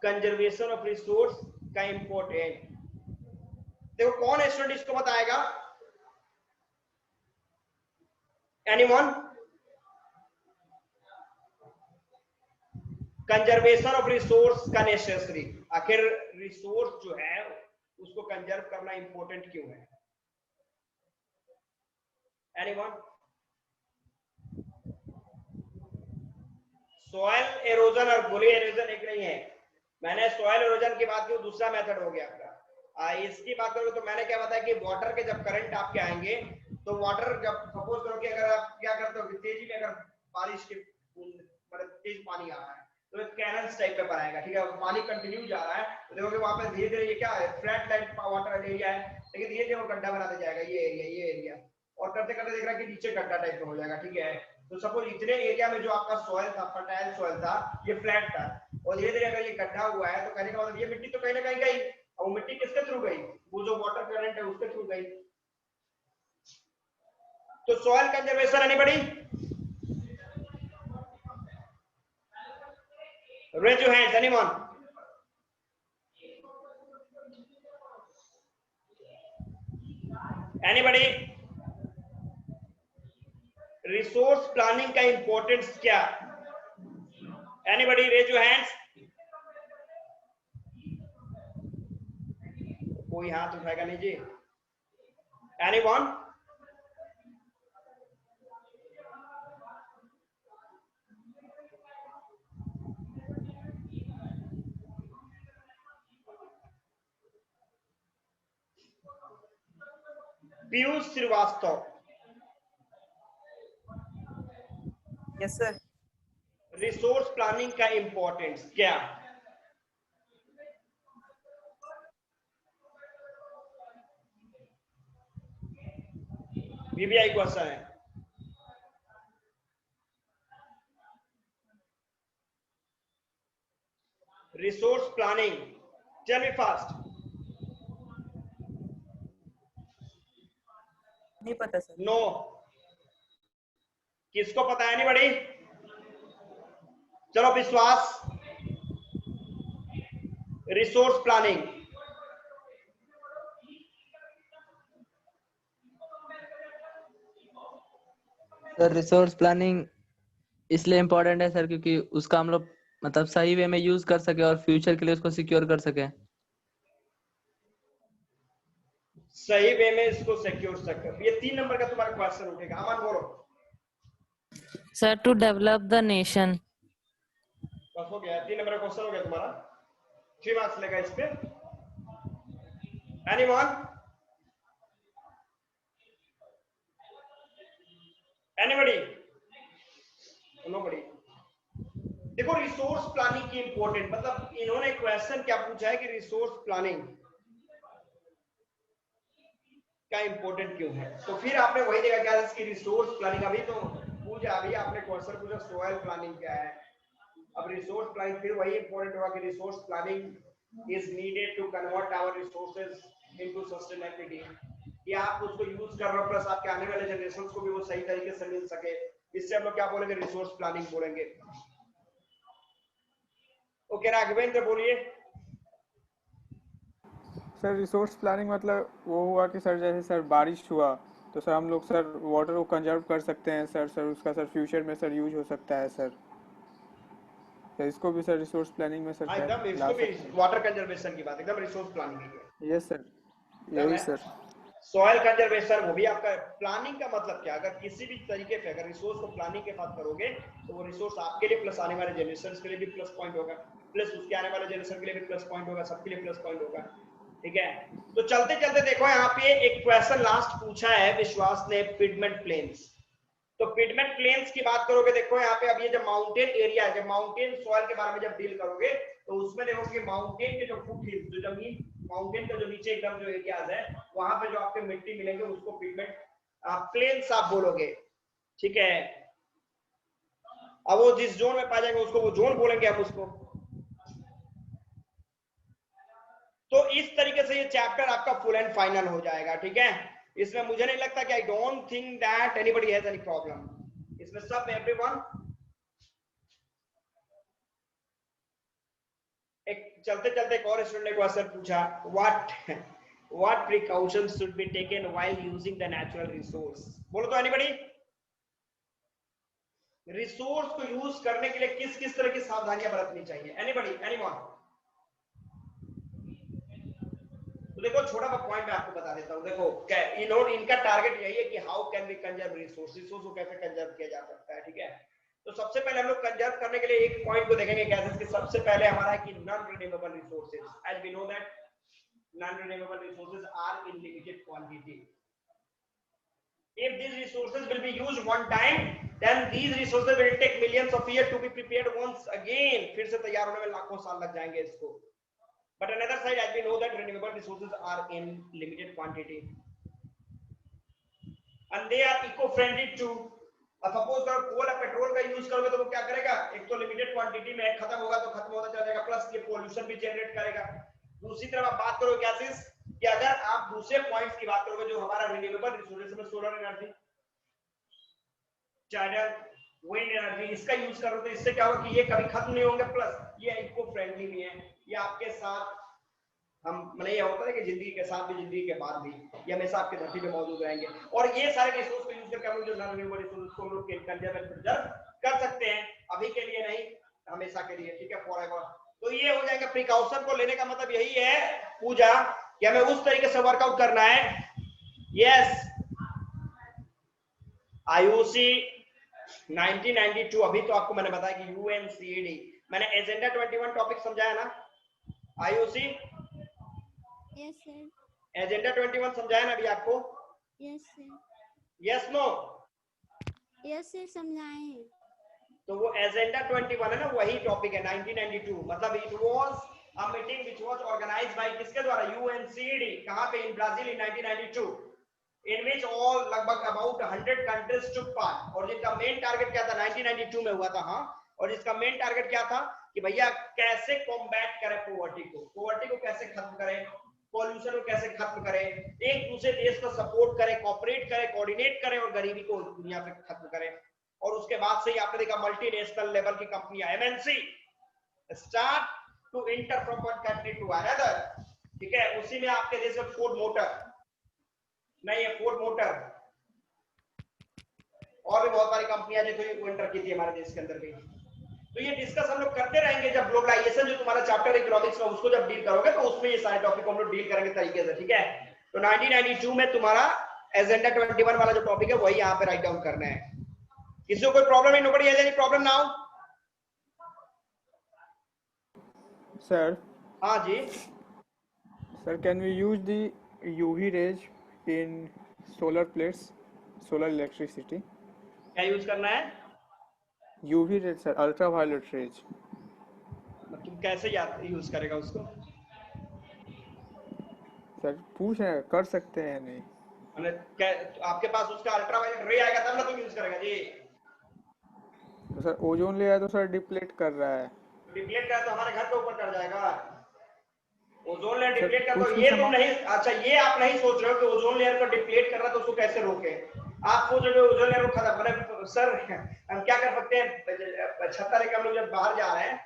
कंजर्वेशन ऑफ रिसोर्स का इंपॉर्टेंट, देखो कौन स्टूडेंट इसको बताएगा, एनीवन? कंजर्वेशन ऑफ रिसोर्स का नेसेसरी, आखिर रिसोर्स जो है उसको कंजर्व करना इंपॉर्टेंट क्यों है, एनीवन? सॉइल एरोजन और गोली एरोजन एक नहीं है। मैंने सॉइल एरोजन की बात की, दूसरा मेथड हो गया आपका। इसकी बात करोगे तो मैंने क्या बताया कि वाटर के जब करंट आपके आएंगे तो वाटर जब सपोज करो कि अगर आप क्या करते हो कि तेजी में अगर बारिश के मतलब तेज पानी आ रहा है तो एक कैनल्स टाइप का बनाएगा, ठीक है, पानी कंटिन्यू जा रहा है तो देखोगे वहां पे धीरे धीरे ये क्या है, फ्लैट लाइट वाटर एरिया है, लेकिन धीरे धीरे वो गड्ढा बनाते जाएगा, ये एरिया और करते करते देख रहा है कि नीचे गड्ढा टाइप का हो जाएगा, ठीक है। तो सपोज इतने एरिया में जो आपका सॉइल था, फर्टाइल सॉइल था, ये फ्लैट था, और धीरे धीरे अगर ये गड्ढा हुआ है तो कहने का मतलब ये मिट्टी तो कहीं ना कहीं गई, और वो मिट्टी किसके थ्रू गई, वो जो वाटर करंट है उसके थ्रू गई। तो soil conservation anybody? Raise your hands, anyone? Anybody? Resource planning का इंपॉर्टेंस क्या? Anybody raise your hands? कोई हाथ उठाएगा नहीं जी, anyone? Piyush Srivastava? Yes sir. Resource planning का इंपॉर्टेंस क्या? VBI क्वेश्चन है। Resource planning, tell me fast. नहीं पता सर। नो, किसको पता है? एनीबॉडी? चलो विश्वास, resource planning. Sir resource planning इसलिए इम्पोर्टेंट है सर क्योंकि उसका हम लोग मतलब सही वे में यूज कर सके और फ्यूचर के लिए उसको सिक्योर कर सके। सही वे में इसको सिक्योर कर। ये 3 नंबर का तुम्हारा क्वेश्चन उठेगा। अमन बोलो। Sir to develop the nation. बस हो गया, 3 नंबर का क्वेश्चन हो गया तुम्हारा। 3 मार्क्स लेगा इस पे। एनीवन? एनीबॉडी? नोबॉडी? देखो रिसोर्स प्लानिंग की इंपॉर्टेंट, मतलब इन्होंने क्वेश्चन क्या पूछा है कि रिसोर्स प्लानिंग का इंपॉर्टेंट क्यों है, तो फिर आपने वही देखा क्या इसकी रिसोर्स प्लानिंग। अभी तो पूछा, अभी आपने क्वेश्चन पूछा सॉइल प्लानिंग क्या है, अब रिसोर्स प्लानिंग फिर वही इंपॉर्टेंट होगा कि resource planning is needed to convert our resources into sustainability, कि आप उसको यूज कर रहे हो प्लस आपके आने वाले जनरेशन को भी वो सही तरीके से मिल सके, इससे हम लोग क्या बोलेंगे, रिसोर्स प्लानिंग बोलेंगे। ओके राघवेंद्र बोलिए। सर रिसोर्स प्लानिंग मतलब वो हुआ कि सर जैसे सर बारिश हुआ तो सर हम लोग सर वाटर को कंजर्व कर सकते हैं सर उसका सर फ्यूचर में सर यूज हो सकता है सर इसको भी सर रिसोर्स प्लानिंग में सर एकदम इसको भी वाटर कंजर्वेशन की बात एकदम रिसोर्स प्लानिंग है। यस सर, यही सर। सॉइल कंजर्वेशन वो भी आपका प्लानिंग का मतलब क्या, अगर किसी भी तरीके से अगर रिसोर्स को प्लानिंग के साथ करोगे तो वो रिसोर्स आपके लिए प्लस आने वाले जनरेशन के लिए भी प्लस पॉइंट होगा, प्लस उसके आने वाले जनरेशन के लिए भी प्लस पॉइंट होगा, सबके लिए प्लस पॉइंट होगा। ठीक है, तो चलते चलते देखो यहाँ पे एक क्वेश्चन लास्ट पूछा है विश्वास ने, पिगमेंट प्लेन्स। तो पिगमेंट प्लेन्स की बात करोगे, देखो यहाँ पे अब ये जब माउंटेन एरिया है, जब माउंटेन सॉइल के बारे में जब डील करोगे तो उसमें देखो कि माउंटेन के जो फुट हिल्स, जो जमीन माउंटेन का जो नीचे एकदम जो एरियाज है वहां पे जो आपके मिट्टी मिलेंगे उसको पिगमेंट प्लेन्स आप बोलोगे। ठीक है, अब वो जिस जोन में पाए जाएंगे उसको वो जोन बोलेंगे आप उसको। तो इस तरीके से ये चैप्टर आपका फुल एंड फाइनल हो जाएगा। ठीक है, इसमें मुझे नहीं लगता कि I don't think that anybody has any problem इसमें, सब एवरीवन। एक चलते चलते एक और स्टूडेंट ने क्वेश्चन पूछा, what precautions should be taken while using the natural resource. बोलो तो एनीबॉडी, रिसोर्स को यूज करने के लिए किस किस तरह की सावधानियां बरतनी चाहिए, एनीबॉडी, एनीवन? तो देखो छोटा सा पॉइंट मैं आपको बता देता हूं। देखो इनका टारगेट यही है कि how can we conserve resource को कैसे कंजर्व किया जा सकता है। ठीक है, तो सबसे पहले हम लोग कंजर्व करने के लिए एक पॉइंट को देखेंगे कैसे, कि सबसे पहले हमारा है कि non renewable resources, as we know that non renewable resources are in limited quantity. If these resources will be used one time, then these resources will take millions of years to be prepared once again. फिर से तैयार होने में लाखों साल लग जाएंगे इसको। But another side, as we know that renewable resources are in limited quantity, and they are eco-friendly too. अब सपोज करो कोल या पेट्रोल का यूज करोगे तो वो क्या करेगा, एक तो लिमिटेड क्वांटिटी में खत्म होगा तो खत्म होता चला जाएगा, प्लस ये पोल्यूशन भी जनरेट करेगा। दूसरी तरफ आप बात करो क्या चीज, कि अगर आप दूसरे पॉइंट्स की बात करोगे जो हमारा रिन्यूएबल रिसोर्सेज में solar energy, tidal, wind energy, इसका यूज करो तो इससे क्या होगा कि ये कभी खत्म नहीं होंगे, प्लस ये इको फ्रेंडली भी है, ये आपके साथ हम मतलब ये होता है कि जिंदगी के साथ भी जिंदगी के बाद भी ये हमेशा आपके धरती पे मौजूद रहेंगे। और ये सारे रिसोर्स को यूज करके हम लोग जो नॉन रिन्यूएबल रिसोर्स को हम लोग कंजर्व कर सकते हैं, अभी के लिए नहीं हमेशा के लिए। ठीक है, फॉरएवर। तो ये हो जाएगा। प्रिकॉशन को लेने का मतलब यही है पूजा कि हमें उस तरीके से वर्कआउट करना है। यस, आईयूसी 1992, अभी तो आपको मैंने बताया कि यूएनसीडी, मैंने एजेंडा 21 टॉपिक समझाया ना, आईयूसी यस सर, एजेंडा 21 समझाया ना अभी आपको? Yes sir, yes no? Yes sir समझाए। तो वो एजेंडा 21 है ना, वही टॉपिक है 1992। मतलब it was a meeting which was organised by किसके द्वारा, यूएनसीडी। कहां पे, in Brazil, in 1992, in which all लगभग about 100 countries took part। और जिसका मेन टारगेट क्या था, 1992 में हुआ था। हाँ, और जिसका मेन टारगेट क्या था कि भैया कैसे कॉम्बैट करें पॉवर्टी को कैसे खत्म करें, पॉल्यूशन को कैसे खत्म करें, एक दूसरे देश को सपोर्ट करें, कोऑपरेट करें, कोऑर्डिनेट करें और गरीबी को दुनिया से खत्म करें। और उसके बाद से ही आपने देखा मल्टीनेशनल लेवल की कंपनियां, MNC, start to enter from one country to another. ठीक है, उसी में आपके देश में फोर्ड मोटर नहीं है, फोर्ड मोटर और भी बहुत सारी कंपनियां जो एंटर की थी हमारे देश के अंदर भी। तो ये डिस्कस हम लोग करते रहेंगे जब ग्लोबलाइजेशन जो तुम्हारा चैप्टर इकोनॉमिक्स में उसको जब डील करोगे तो उसमें ये सारे टॉपिक हम लोग डील करेंगे तरीके से। ठीक है, तो 1992 में तुम्हारा एजेंडा 21 वाला जो टॉपिक है वही यहाँ पे राइट डाउन करना है। किसी को कोई प्रॉब्लम नहीं, nobody has any problem now? Sir हाँ जी sir, can we use the UV rays in solar plates, solar electricity? क्या यूज करना है? UV rays sir, ultraviolet rays. तुम कैसे यूज करेगा उसको? सर पूछ रहे हैं कर सकते हैं या नहीं। आपके पास उसका अल्ट्रा वायलेट रे आएगा तब ना तुम यूज करेगा जी। तो सर ओजोन लेयर तो सर डिप्लीट कर रहा है। डिप्लीट कर तो हमारे घर के ऊपर कर जाएगा। ओजोन लेयर डिप्लीट कर तो ये तुम नहीं, अच्छा ये आप नहीं सोच रहे हो कि ओजोन लेयर को डिप्लीट कर रहा है तो उसको कैसे रोके। आप सोच रहे हो ओजोन लेयर को खत्म, मतलब सर हम क्या कर सकते हैं, छत्ता लेके हम लोग जब बाहर जा रहे हैं,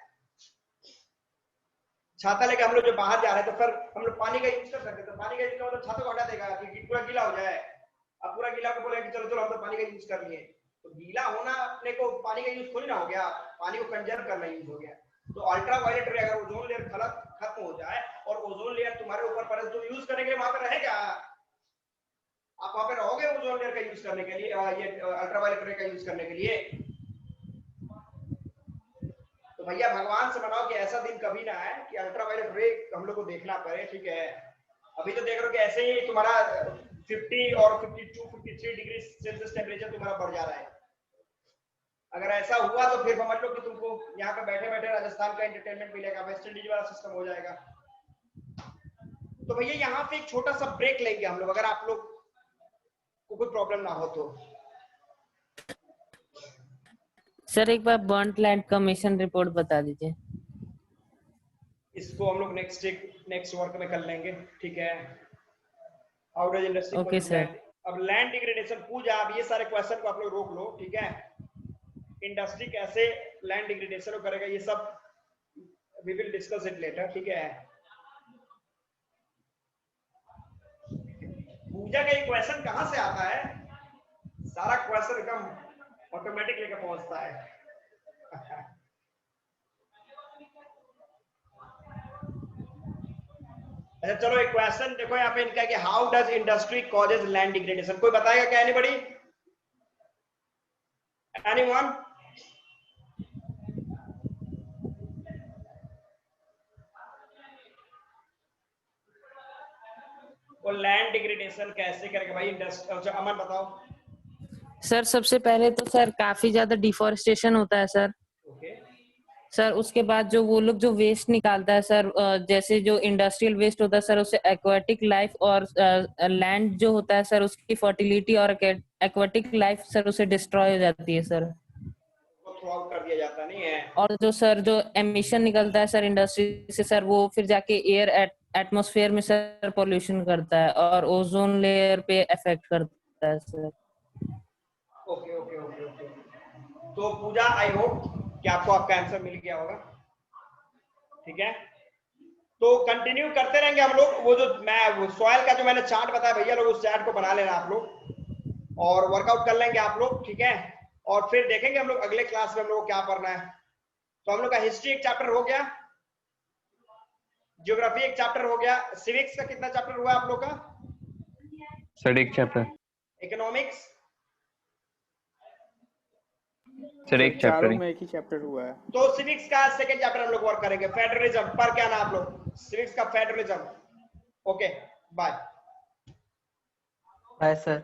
छाता लेके हम लोग जब बाहर जा रहे हैं तो फिर हम लोग पानी का यूज कर सकते हैं। तो पानी का यूज मतलब छाता को हटा देगा कि पूरा गीला हो जाए। अब पूरा गीला को बोले कि चलो चलो हम तो पानी का यूज कर लिए, तो गीला होना अपने को पानी का यूज थोड़ी ना हो गया, पानी को कंजर्व करना यूज हो गया। तो अल्ट्रा वायलेट रे अगर ओजोन लेयर खत्म हो जाए और ओजोन लेयर तुम्हारे ऊपर पड़े तो यूज करने के लिए वहां पे रहेगा? आप वहां पे रहोगे ओजोन लेयर का यूज करने के लिए, ये अल्ट्रा वायलेट रे का यूज करने के लिए? तो भैया भगवान से मनाओ कि ऐसा दिन कभी ना आए कि अल्ट्रा वायलेट रे हम लोग को देखना पड़े। ठीक है, अभी तो देख रहे हो कि ऐसे ही तुम्हारा 50 और 52 53 डिग्री सेल्सियस टेम्परेचर तुम्हारा बढ़ जा रहा है। अगर ऐसा हुआ तो फिर समझ लो कि तुमको यहाँ पे बैठे बैठे राजस्थान का एंटरटेनमेंट मिलेगा, वेस्ट इंडीज वाला सिस्टम हो जाएगा। तो भैया यहाँ पे एक छोटा सा ब्रेक लेंगे हम लोग, अगर आप लोग को कोई प्रॉब्लम ना हो तो। सर एक बार बर्न्ट लैंड का मिशन रिपोर्ट बता दीजिए। इसको हम लोग नेक्स्ट वर्क में कर लेंगे। ठीक है, how does industry okay sir. अब लैंड डिग्रेडेशन पूजा, अब ये सारे क्वेश्चन को आप लोग रोक लो। ठीक है, इंडस्ट्री कैसे लैंड डिग्रेडेशन को करेगा ये सब we will discuss it later. ठीक है, पूजा का ये क्वेश्चन कहां से आता है? सारा क्वेश्चन एकदम ऑटोमेटिक लेकर पहुंचता है। अच्छा चलो एक क्वेश्चन देखो यहाँ पे इनका कि how does industry causes land degradation, कोई बताएगा क्या? एनीबॉडी? एनीवन? वो लैंड डिग्रेडेशन कैसे करेगा भाई इंडस्ट्री? अच्छा अमन बताओ। सर सबसे पहले तो सर काफी ज्यादा डिफोरेस्टेशन होता है सर। ओके सर उसके बाद जो वो लोग जो वेस्ट निकालता है सर, जैसे जो इंडस्ट्रियल वेस्ट होता है सर, उससे एक्वाटिक लाइफ और लैंड जो होता है सर उसकी फर्टिलिटी और एक्वाटिक लाइफ सर उसे डिस्ट्रॉय हो जाती है सर। थ्रो आउट कर दिया जाता नहीं है। और जो सर जो एमिशन निकलता है सर इंडस्ट्री से सर, वो फिर जाके एयर एटमॉस्फेयर में सर पोल्यूशन करता है और ओजोन लेयर पे इफेक्ट करता है sir. Okay okay okay okay. तो पूजा आई होप कि आपको आपका आंसर मिल गया होगा। ठीक है, तो कंटिन्यू करते रहेंगे हम लोग। वो जो मैं सॉइल का जो मैंने चार्ट बताया भैया लोग उस चार्ट को बना लेना आप लोग और वर्कआउट कर लेंगे आप लोग। ठीक है, और फिर देखेंगे हम लोग अगले क्लास में हम लोग को क्या करना है। तो हम लोग का हिस्ट्री एक चैप्टर हो गया, ज्योग्राफी एक चैप्टर हो गया, सिविक्स का कितना चैप्टर हुआ आप लोग का? सर एक चैप्टर। इकोनॉमिक्स सर एक चैप्टर चारों में एक ही चैप्टर हुआ है। तो सिविक्स का सेकंड चैप्टर हम लोग वर्क करेंगे, फेडरलिज्म पर। क्या ना आप लोग सिविक्स का federalism. Okay bye. Bye sir.